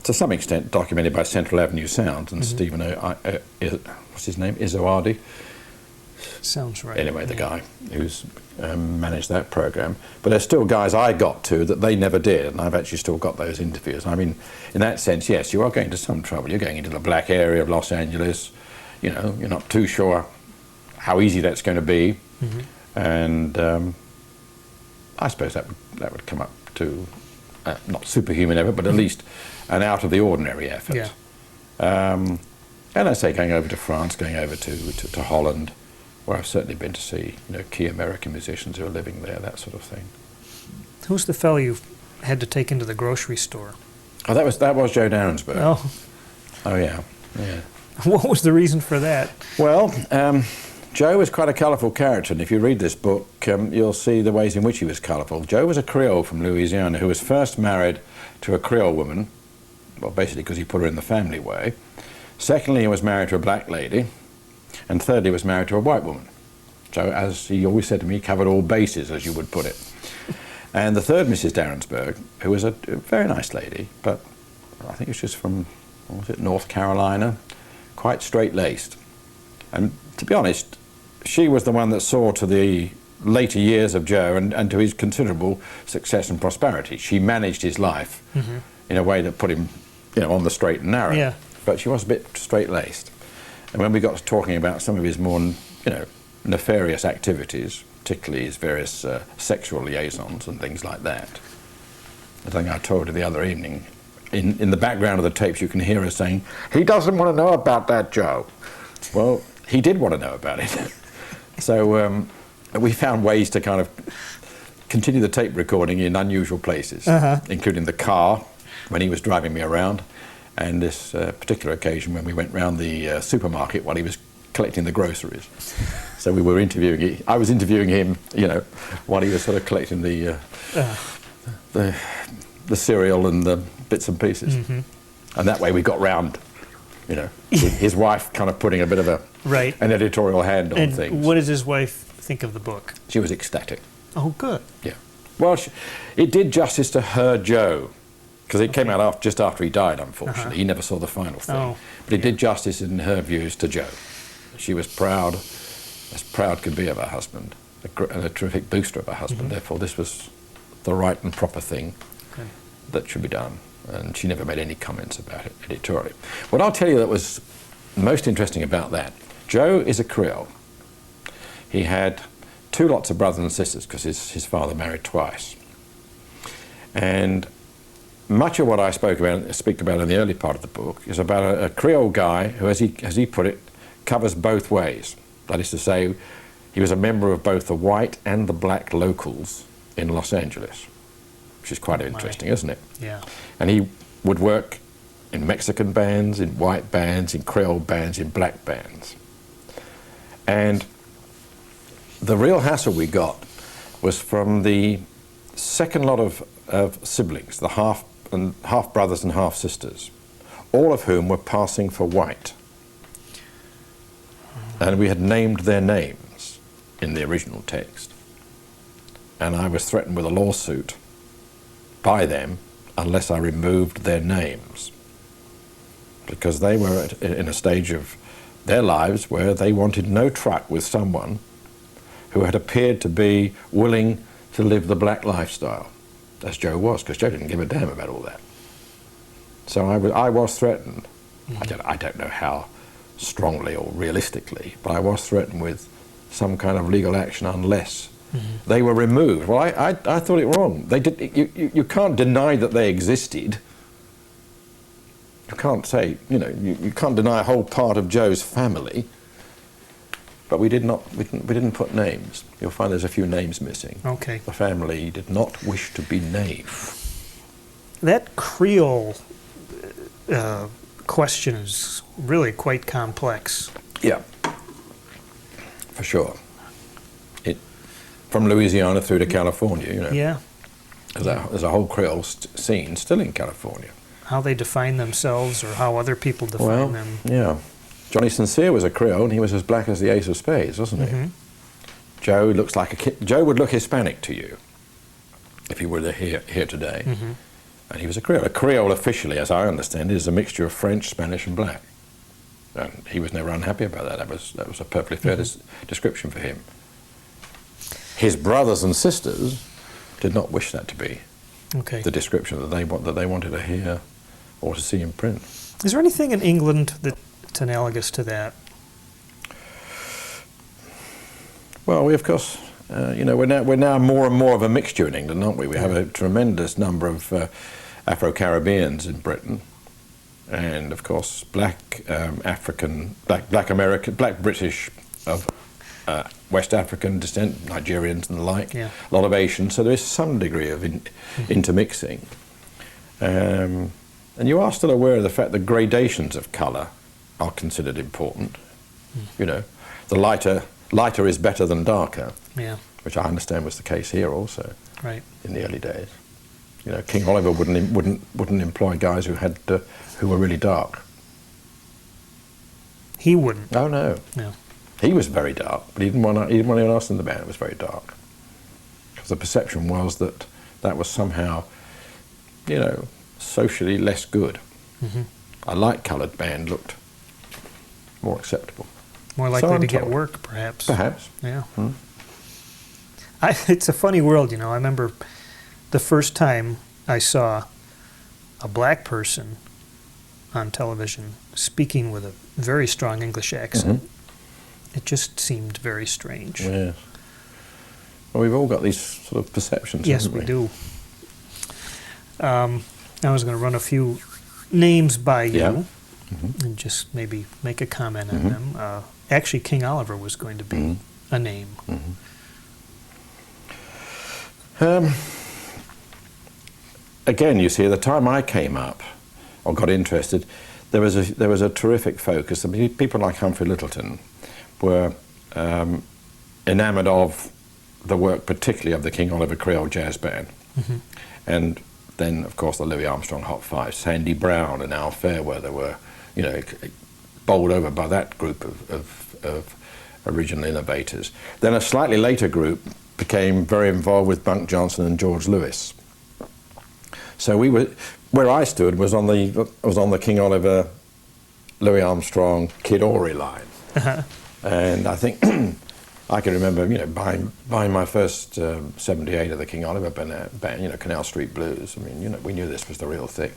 to some extent, documented by Central Avenue Sound and Stephen, what's his name, Izoardi? Sounds right. Anyway, the guy who's managed that program. But there's still guys I got to that they never did, and I've actually still got those interviews. I mean, in that sense, yes, you are going to some trouble. You're going into the black area of Los Angeles. You're not too sure how easy that's going to be. And I suppose that would come up to not superhuman effort, but at least an out of the ordinary effort. Yeah. And I say going over to France, going over to Holland, where I've certainly been to see key American musicians who are living there, that sort of thing. Who's the fellow you had to take into the grocery store? Oh, that was Joe Darensbourg. Oh yeah. What was the reason for that? Well, Joe was quite a colourful character, and if you read this book, you'll see the ways in which he was colourful. Joe was a Creole from Louisiana who was first married to a Creole woman, well, basically because he put her in the family way. Secondly, he was married to a black lady, and thirdly, was married to a white woman. So, as he always said to me, he covered all bases, as you would put it. And the third Mrs. Darensbourg, who was a very nice lady, but I think she's from, North Carolina, quite straight-laced. And to be honest, she was the one that saw to the later years of Joe and to his considerable success and prosperity. She managed his life in a way that put him, on the straight and narrow. Yeah. But she was a bit straight-laced. And when we got to talking about some of his more, nefarious activities, particularly his various sexual liaisons and things like that, the thing I told her the other evening, in the background of the tapes you can hear her saying, "He doesn't want to know about that, Joe." Well, he did want to know about it. So we found ways to kind of continue the tape recording in unusual places, including the car when he was driving me around, and this particular occasion when we went round the supermarket while he was collecting the groceries. So we were interviewing. I was interviewing him, while he was sort of collecting the cereal and the bits and pieces. And that way we got round, his wife kind of putting a bit of an editorial hand on things. And what does his wife think of the book? She was ecstatic. Oh, good. Yeah. Well, it did justice to her Joe, because it came out just after he died, unfortunately. He never saw the final thing. Oh, but it did justice, in her views, to Joe. She was proud, as proud could be of her husband, and a terrific booster of her husband. Therefore, this was the right and proper thing that should be done. And she never made any comments about it editorially. What I'll tell you that was most interesting about that, Joe is a Creole. He had 2 lots of brothers and sisters because his father married twice. And much of what I speak about in the early part of the book is about a Creole guy who, as he put it, covers both ways. That is to say, he was a member of both the white and the black locals in Los Angeles, which is quite interesting, isn't it? Yeah. And he would work in Mexican bands, in white bands, in Creole bands, in black bands. And the real hassle we got was from the second lot of siblings, the half brothers and half sisters, all of whom were passing for white. And we had named their names in the original text. And I was threatened with a lawsuit by them unless I removed their names, because they were in a stage of their lives where they wanted no truck with someone who had appeared to be willing to live the black lifestyle, as Joe was, because Joe didn't give a damn about all that. So I was threatened. I don't know how strongly or realistically, but I was threatened with some kind of legal action unless they were removed. Well, I thought it wrong. They did. You can't deny that they existed. You can't say, you can't deny a whole part of Joe's family. But we didn't put names. You'll find there's a few names missing. Okay. The family did not wish to be named. That Creole question is really quite complex. Yeah, for sure. From Louisiana through to California, Yeah. There's a whole Creole scene still in California. How they define themselves or how other people define them. Yeah. Johnny Sincere was a Creole, and he was as black as the ace of spades, wasn't he? Joe looks like a kid. Joe would look Hispanic to you if he were here today. And he was a Creole. A Creole, officially, as I understand it, is a mixture of French, Spanish, and black. And he was never unhappy about that. That was a perfectly fair description for him. His brothers and sisters did not wish that to be the description that they wanted to hear or to see in print. Is there anything in England that's analogous to that? Well, we of course, we're now more and more of a mixture in England, aren't we? We have a tremendous number of Afro-Caribbeans in Britain, and of course, black African, black American, black British of West African descent, Nigerians and the like. Yeah. A lot of Asians. So there is some degree of intermixing. And you are still aware of the fact that gradations of colour are considered important. The lighter is better than darker. Yeah. Which I understand was the case here also. Right. In the early days. King Oliver wouldn't employ guys who were really dark. He wouldn't. Oh no. No. He was very dark, but he didn't want anyone else in the band. It was very dark. Because the perception was that was somehow, socially less good. A light-coloured band looked more acceptable. More likely to get work, perhaps. Perhaps. Yeah. It's a funny world, I remember the first time I saw a black person on television speaking with a very strong English accent. It just seemed very strange. Yes. Well, we've all got these sort of perceptions, yes, haven't we? we do. I was going to run a few names by you and just maybe make a comment on them. Actually, King Oliver was going to be a name. Again, you see, at the time I came up or got interested, there was a terrific focus. I mean, people like Humphrey Lyttelton were enamoured of the work, particularly of the King Oliver Creole Jazz Band. And then, of course, the Louis Armstrong Hot Five, Sandy Brown and Al Fairweather were, bowled over by that group of original innovators. Then a slightly later group became very involved with Bunk Johnson and George Lewis. So where I stood was on the King Oliver, Louis Armstrong, Kid Ory line. And I think I can remember, buying my first 78 of the King Oliver band, Canal Street Blues. I mean, we knew this was the real thing.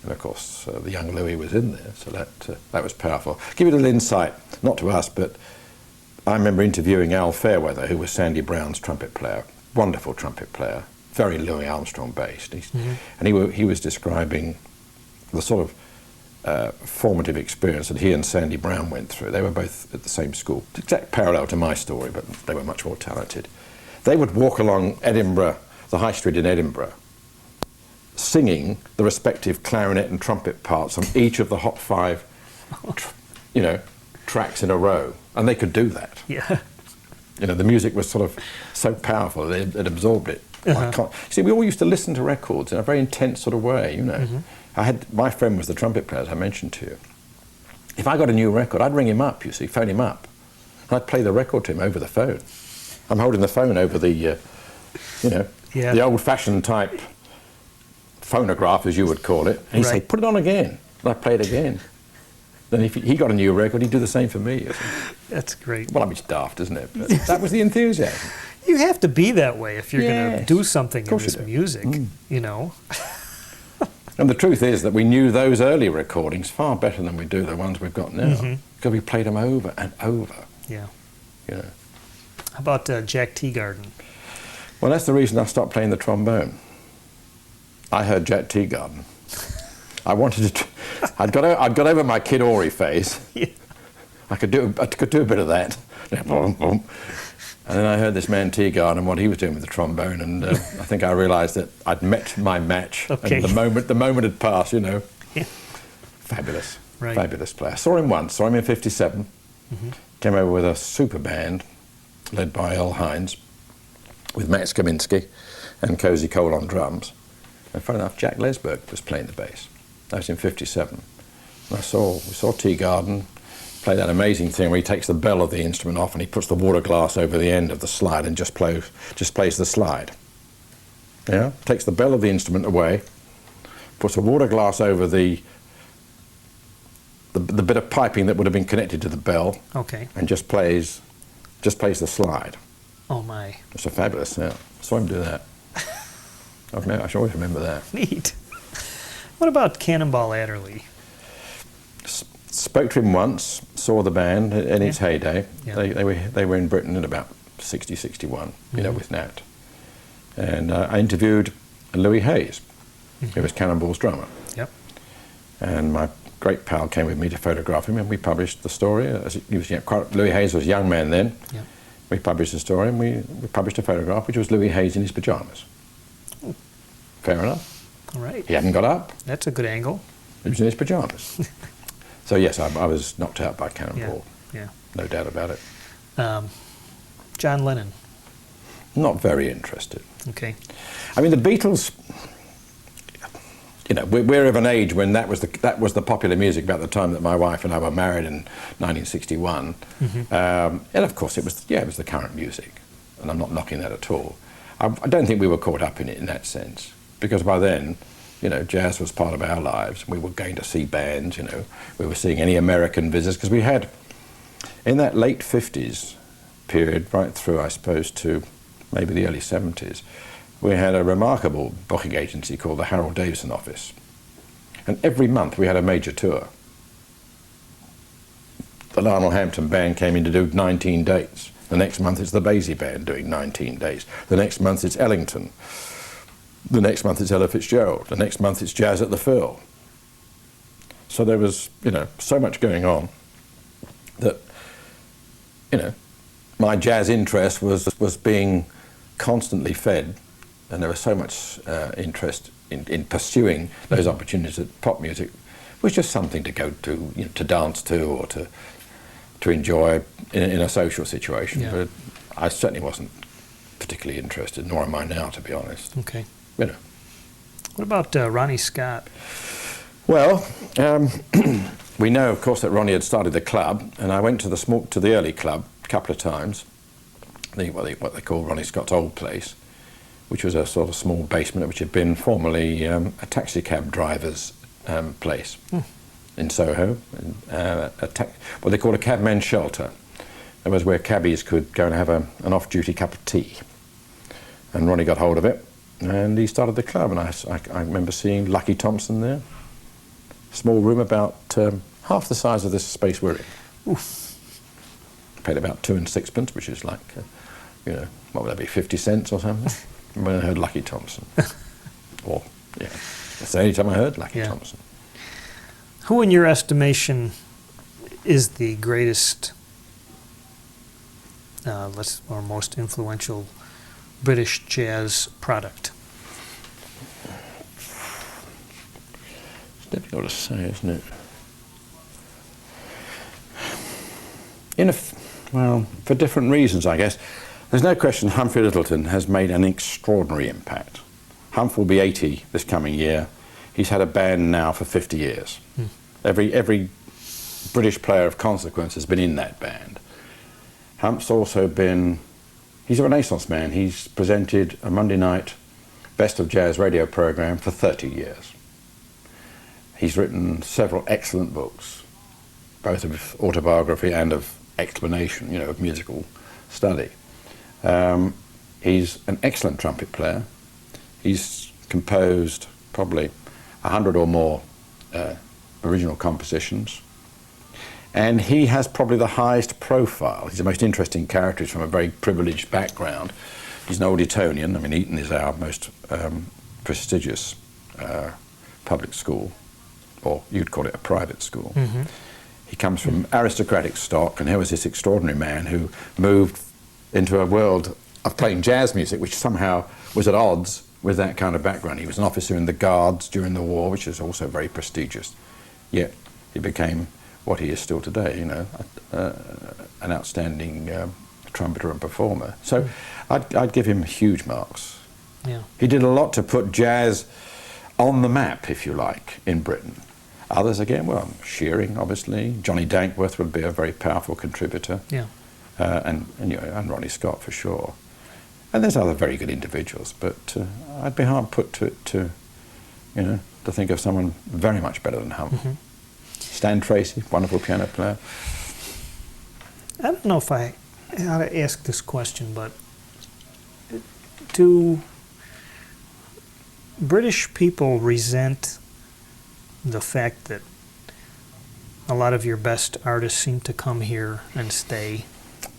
And of course, the young Louis was in there, so that was powerful. Give you a little insight, not to us, but I remember interviewing Al Fairweather, who was Sandy Brown's trumpet player, wonderful trumpet player, very Louis Armstrong based. And he was describing the sort of formative experience that he and Sandy Brown went through. They were both at the same school. Exact parallel to my story, but they were much more talented. They would walk along Edinburgh, the High Street in Edinburgh, singing the respective clarinet and trumpet parts on each of the Hot Five, tracks in a row, and they could do that. Yeah. The music was sort of so powerful that it absorbed it. See, we all used to listen to records in a very intense sort of way. My friend was the trumpet player, as I mentioned to you. If I got a new record, I'd ring him up. Phone him up, and I'd play the record to him over the phone. I'm holding the phone over the, the old-fashioned type phonograph, as you would call it. And he'd say, "Put it on again." And I'd play it again. Then if he got a new record, he'd do the same for me. That's great. Well, I mean, it's daft, isn't it? But that was the enthusiasm. You have to be that way if you're going to do something in this you do. music, And the truth is that we knew those early recordings far better than we do the ones we've got now, because we played them over and over. Yeah. you know. How about Jack Teagarden? Well, that's the reason I stopped playing the trombone. I heard Jack Teagarden. I wanted to. I'd got over my Kid Ory phase. Yeah. I could do a bit of that. Boom, boom. And then I heard this man Teagarden and what he was doing with the trombone, and I think I realised that I'd met my match. Okay. And the moment had passed, you know. Yeah. Fabulous, Right. fabulous player. Saw him once. Saw him in '57. Came over with a super band led by Earl Hines, with Max Kaminski and Cozy Cole on drums. And funny enough, Jack Lesberg was playing the bass. That was in '57. And we saw Teagarden play that amazing thing where he takes the bell of the instrument off and he puts the water glass over the end of the slide and just plays the slide. Yeah, takes the bell of the instrument away, puts a water glass over the bit of piping that would have been connected to the bell, Okay. and just plays the slide. Oh my. It's a fabulous sound. Saw him do that. I should always remember that. Neat. What about Cannonball Adderley? Spoke to him once, saw the band in its heyday. Yeah. They were in Britain in about 60, 61, you know, with Nat. And I interviewed Louis Hayes, who was Cannonball's drummer. Yep. And my great pal came with me to photograph him, and we published the story. Louis Hayes was a young man then. Yep. We published the story, and we published a photograph, which was Louis Hayes in his pajamas. Oh. Fair enough. All right. He hadn't got up. That's a good angle. He was in his pajamas. So yes, I was knocked out by Cannonball. Yeah. No doubt about it. John Lennon. Not very interested. Okay. I mean, the Beatles. You know, we're of an age when that was the popular music about the time that my wife and I were married in 1961, and of course it was the current music, and I'm not knocking that at all. I don't think we were caught up in it in that sense, because by then, you know, jazz was part of our lives. We were going to see bands, you know, we were seeing any American visitors, because we had, in that late 50s period, right through, I suppose, to maybe the early 70s, we had a remarkable booking agency called the Harold Davison Office. And every month we had a major tour. The Lionel Hampton Band came in to do 19 dates. The next month it's the Basie Band doing 19 days. The next month it's Ellington. The next month it's Ella Fitzgerald. The next month it's Jazz at the Phil. So there was, you know, so much going on that, you know, my jazz interest was being constantly fed, and there was so much interest in pursuing those opportunities that pop music was just something to go to, you know, to dance to, or to enjoy in a social situation. Yeah. But I certainly wasn't particularly interested, nor am I now, to be honest. Okay. You know. What about Ronnie Scott? Well, we know, of course, that Ronnie had started the club, and I went to the early club a couple of times. What they call Ronnie Scott's old place, which was a sort of small basement, which had been formerly a taxi cab driver's place in Soho. What they called a cabman's shelter. That was where cabbies could go and have an off-duty cup of tea. And Ronnie got hold of it, and he started the club. And I remember seeing Lucky Thompson there. Small room about half the size of this space we're in. Oof. Paid about 2 and 6pence, which is like, you know, what would that be, 50 cents or something? When I heard Lucky Thompson. Or, yeah, that's the only time I heard Lucky Thompson. Who, in your estimation, is the greatest, or most influential British jazz product? It's difficult to say, isn't it? Well, for different reasons, I guess. There's no question Humphrey Lyttelton has made an extraordinary impact. Humph will be 80 this coming year. He's had a band now for 50 years. Every British player of consequence has been in that band. Humph's also been, he's a Renaissance man. He's presented a Monday night Best of Jazz radio program for 30 years. He's written several excellent books, both of autobiography and of explanation, you know, of musical study. He's an excellent trumpet player. He's composed probably 100 or more original compositions. And he has probably the highest profile. He's the most interesting character. He's from a very privileged background. He's an old Etonian. I mean, Eton is our most prestigious public school, or you'd call it a private school. Mm-hmm. He comes from aristocratic stock, and here was this extraordinary man who moved into a world of playing jazz music, which somehow was at odds with that kind of background. He was an officer in the Guards during the war, which is also very prestigious. Yet he became what he is still today, you know, an outstanding trumpeter and performer. So I'd give him huge marks. Yeah. He did a lot to put jazz on the map, if you like, in Britain. Others, again, well, Shearing, obviously. Johnny Dankworth would be a very powerful contributor. Yeah. And and Ronnie Scott, for sure. And there's other very good individuals, but I'd be hard put to think of someone very much better than him. Mm-hmm. Stan Tracy, wonderful piano player. I don't know if I ought to ask this question, but do British people resent the fact that a lot of your best artists seem to come here and stay?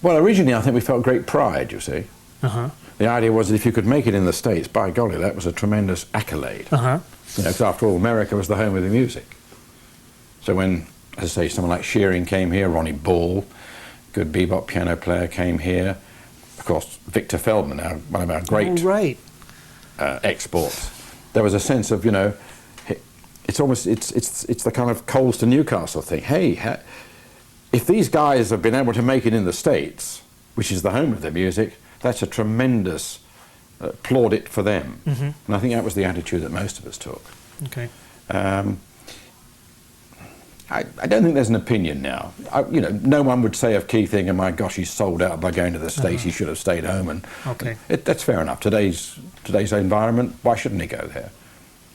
Well, originally I think we felt great pride, you see. Uh-huh. The idea was that if you could make it in the States, by golly, that was a tremendous accolade. Uh-huh. You know, because after all, America was the home of the music. So when, as I say, someone like Shearing came here, Ronnie Ball, good bebop piano player, came here. Of course, Victor Feldman, one of our great exports. There was a sense of, it's almost, it's the kind of Coles to Newcastle thing. Hey, if these guys have been able to make it in the States, which is the home of their music, that's a tremendous plaudit for them. Mm-hmm. And I think that was the attitude that most of us took. Okay. I don't think there's an opinion now. No one would say of Keithing, "Oh my gosh, he's sold out by going to the States. He should have stayed home." And okay, that's fair enough. Today's environment, why shouldn't he go there?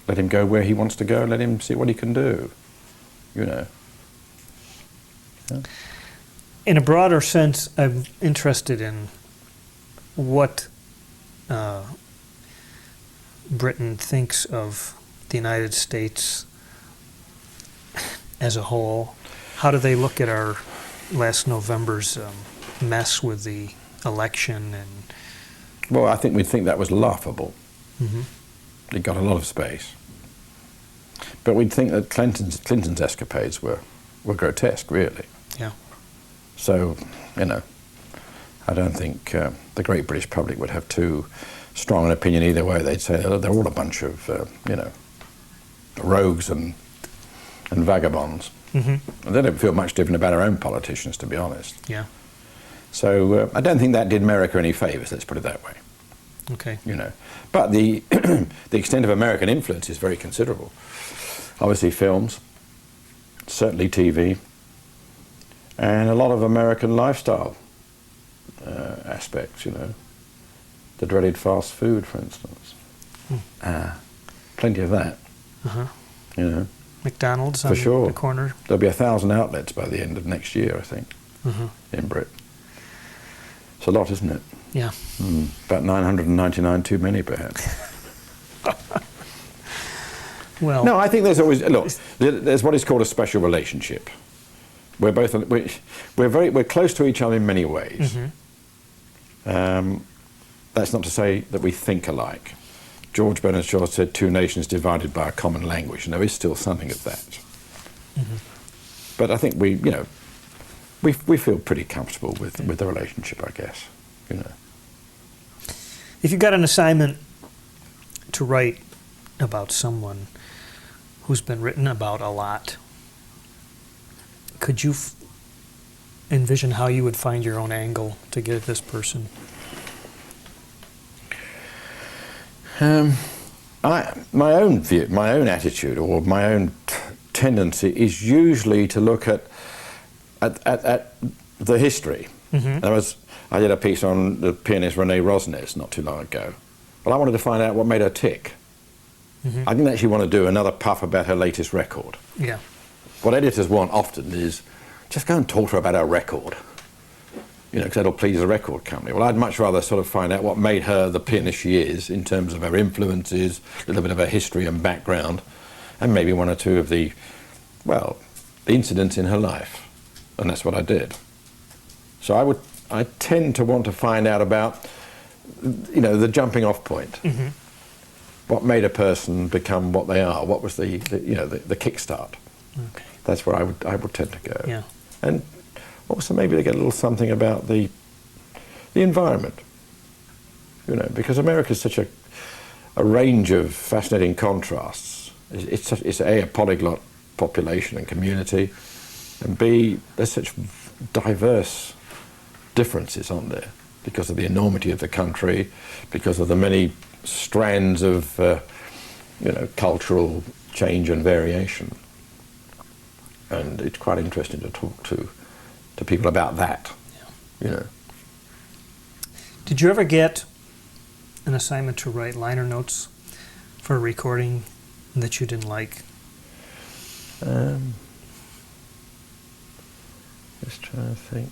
Let him go where he wants to go. Let him see what he can do. Yeah. In a broader sense, I'm interested in what Britain thinks of the United States as a whole. How do they look at our last November's mess with the election? And well, I think we'd think that was laughable. Mm-hmm. It got a lot of space. But we'd think that Clinton's escapades were grotesque, really. Yeah. So, I don't think the great British public would have too strong an opinion either way. They'd say they're all a bunch of, rogues and vagabonds. Mm-hmm. And they don't feel much different about our own politicians, to be honest. Yeah. So I don't think that did America any favours, let's put it that way. Okay. But the the extent of American influence is very considerable. Obviously films, certainly TV, and a lot of American lifestyle aspects, the dreaded fast food, for instance. Plenty of that. Uh-huh. McDonald's for on sure. the corner. There'll be 1,000 outlets by the end of next year, I think, in Britain. It's a lot, isn't it? Yeah. About 999 too many, perhaps. Well, no, I think there's always there's what is called a special relationship. We're both we're close to each other in many ways. That's not to say that we think alike. George Bernard Shaw said, "Two nations divided by a common language," and there is still something of that. But I think we feel pretty comfortable with the relationship, I guess. If you got an assignment to write about someone who's been written about a lot, could you envision how you would find your own angle to give this person? My own view, my own attitude, or my own tendency is usually to look at the history. I did a piece on the pianist Renee Rosnes not too long ago, but I wanted to find out what made her tick. I didn't actually want to do another puff about her latest record. Yeah. What editors want often is just go and talk to her about her record, because that'll please the record company. Well, I'd much rather sort of find out what made her the pianist she is in terms of her influences, a little bit of her history and background, and maybe one or two of the incidents in her life. and that's what I did. So I tend to want to find out about, you know, the jumping off point. Mm-hmm. What made a person become what they are? What was the kickstart? Okay. That's where I would tend to go. Yeah. And also maybe to get a little something about the environment. You know, because America's such a range of fascinating contrasts. It's a polyglot population and community, and B, there's such diverse differences, aren't there? Because of the enormity of the country, because of the many strands of cultural change and variation. And it's quite interesting to talk to people about that. Yeah. You know. Did you ever get an assignment to write liner notes for a recording that you didn't like? Just trying to think.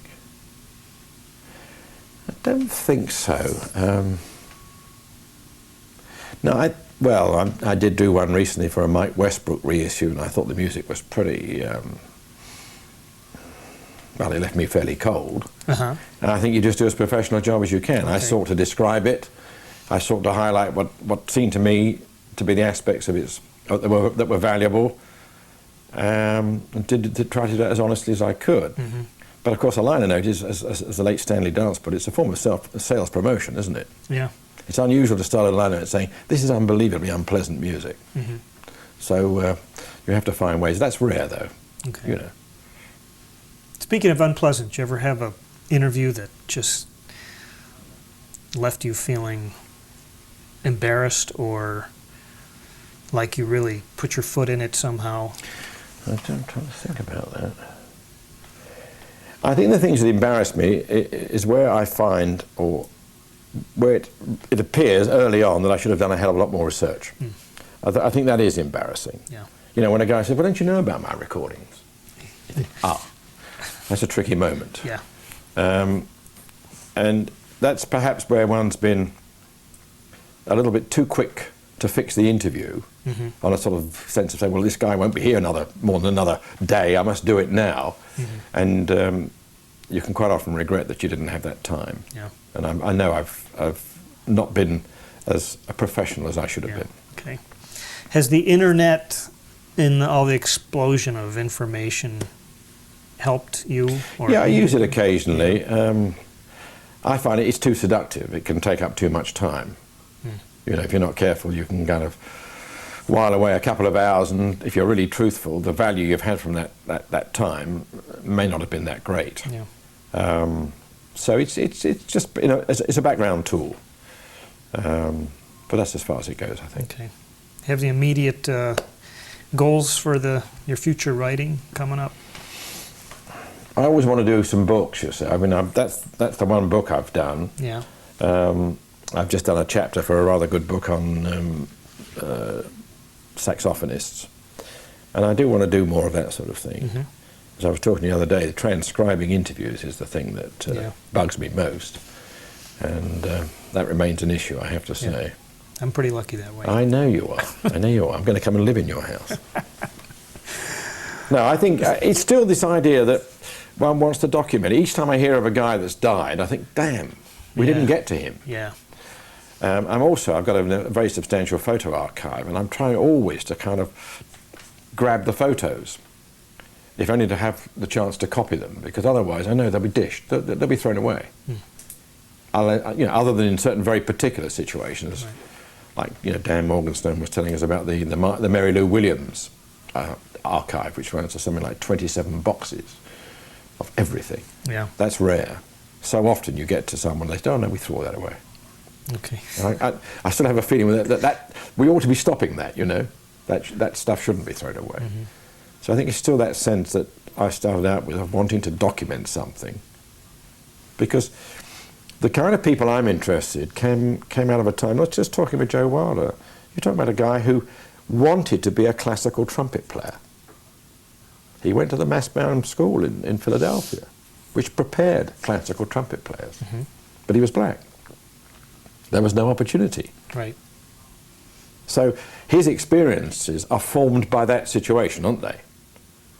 I don't think so. No, I did do one recently for a Mike Westbrook reissue, and I thought the music was pretty. Well, it left me fairly cold. Uh-huh. And I think you just do as professional a job as you can. Okay. I sought to describe it. I sought to highlight what seemed to me to be the aspects of it that were valuable, and to try to do it as honestly as I could. Mm-hmm. But of course, a liner note is, as the late Stanley Dance put it, it's a form of sales promotion, isn't it? Yeah. It's unusual to start a liner note saying, this is unbelievably unpleasant music. Mm-hmm. So you have to find ways. That's rare, though. Okay. You know. Speaking of unpleasant, did you ever have an interview that just left you feeling embarrassed or like you really put your foot in it somehow? I'm trying to think about that. I think the things that embarrass me is where I find, or where it appears early on that I should have done a hell of a lot more research. Mm. I think that is embarrassing. Yeah. You know, when a guy says, well, don't you know about my recordings? That's a tricky moment. Yeah. And that's perhaps where one's been a little bit too quick to fix the interview, mm-hmm. on a sort of sense of saying, well, this guy won't be here more than another day, I must do it now. Mm-hmm. And you can quite often regret that you didn't have that time. Yeah. And I know I've not been as a professional as I should have been. Okay. Has the internet, in all the explosion of information, helped you? Or I use it occasionally. I find it's too seductive. It can take up too much time. You know, if you're not careful, you can kind of while away a couple of hours, and if you're really truthful, the value you've had from that time may not have been that great. Yeah. So it's just, you know, it's a background tool. But that's as far as it goes, I think. Okay. Have the immediate goals for your future writing coming up? I always want to do some books, you see. I mean, that's the one book I've done. Yeah. I've just done a chapter for a rather good book on saxophonists, and I do want to do more of that sort of thing. Mm-hmm. As I was talking the other day, transcribing interviews is the thing that bugs me most, and that remains an issue, I have to say. Yeah. I'm pretty lucky that way. I know you are. I know you are. I'm going to come and live in your house. No, I think it's still this idea that one wants to document. Each time I hear of a guy that's died, I think, damn, we didn't get to him. Yeah. I've got a very substantial photo archive, and I'm trying always to kind of grab the photos, if only to have the chance to copy them, because otherwise I know they'll be dished, they'll be thrown away. Other than in certain very particular situations, right. Like Dan Morgenstern was telling us about the Mary Lou Williams archive, which runs to something like 27 boxes of everything. Yeah, that's rare. So often you get to someone, they say, "Oh no, we threw all that away." Okay. I still have a feeling that we ought to be stopping that. You know, that stuff shouldn't be thrown away. Mm-hmm. So I think it's still that sense that I started out with, of wanting to document something, because the kind of people I'm interested came out of a time. Not just talking about Joe Wilder. You're talking about a guy who wanted to be a classical trumpet player. He went to the Massbound School in Philadelphia, which prepared classical trumpet players. Mm-hmm. But he was black. There was no opportunity. Right. So his experiences are formed by that situation, aren't they?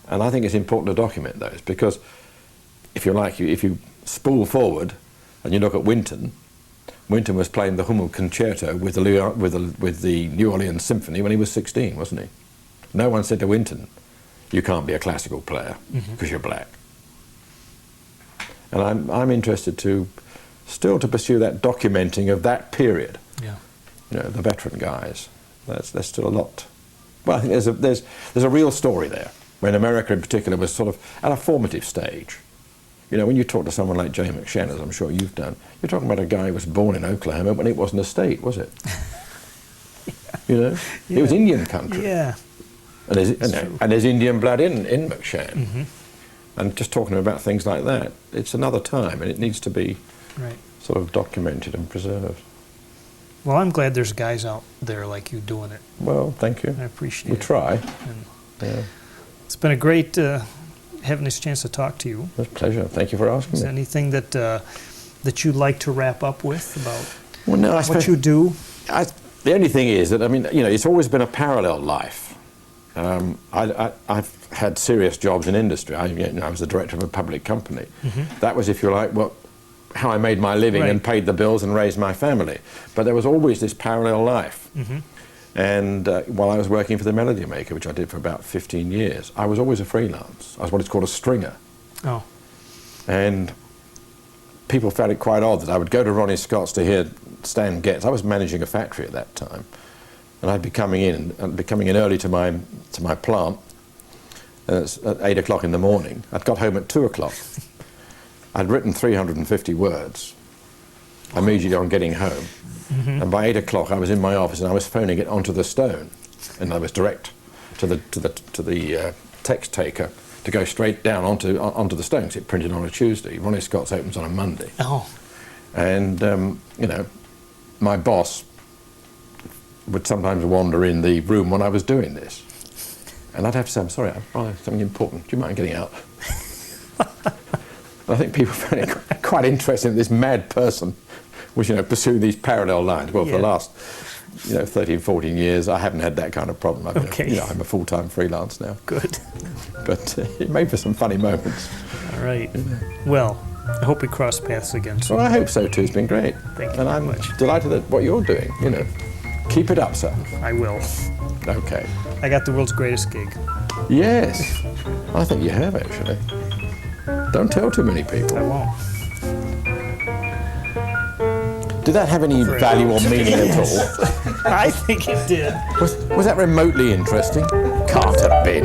And I think it's important to document those, because if you like, if you spool forward and you look at Winton was playing the Hummel Concerto with the New Orleans Symphony when he was 16, wasn't he? No one said to Winton, you can't be a classical player because you're black. And I'm interested still to pursue that documenting of that period. Yeah. You know, the veteran guys. There's still a lot. Well, I think there's a real story there, when America in particular was sort of at a formative stage. You know, when you talk to someone like Jay McShann, as I'm sure you've done, you're talking about a guy who was born in Oklahoma when it wasn't a state, was it? You know? Yeah. It was Indian country. Yeah. And there's Indian blood in McShann. And just talking about things like that, it's another time, and it needs to be sort of documented and preserved. Well, I'm glad there's guys out there like you doing it. Well, thank you. I appreciate it. We try. And it's been a great having this chance to talk to you. It's a pleasure. Thank you for asking Is me. there anything that you'd like to wrap up with about Well, no, what you do? The only thing is that, I mean, you know, it's always been a parallel life. I've had serious jobs in industry. I was the director of a public company. That was, if you like, how I made my living and paid the bills and raised my family. But there was always this parallel life. And while I was working for the Melody Maker, which I did for about 15 years, I was always a freelance. I was what is called a stringer. Oh. And people found it quite odd that I would go to Ronnie Scott's to hear Stan Getz. I was managing a factory at that time. And I'd be coming in early to my plant at 8 o'clock in the morning. I'd got home at 2 o'clock. I'd written 350 words immediately on getting home. And by 8 o'clock I was in my office and I was phoning it onto the stone. And I was direct to the text taker to go straight down onto the stone, because it printed on a Tuesday. Ronnie Scott's opens on a Monday. Oh. And, you know, my boss would sometimes wander in the room when I was doing this. And I'd have to say, I'm sorry, I've something important. Do you mind getting out? I think people found it quite interesting that this mad person was, you know, pursuing these parallel lines. Well, for the last, 13, 14 years, I haven't had that kind of problem. I'm a full-time freelance now. Good. But it made for some funny moments. All right. Well, I hope we cross paths again soon. Well, I hope so too. It's been great. Thank you and I'm delighted at what you're doing. You know, keep it up, sir. I will. Okay. I got the world's greatest gig. Yes, I think you have actually. Don't tell too many people. I won't. Did that have any value or meaning at all? I think it did. Was that remotely interesting? Can't have been.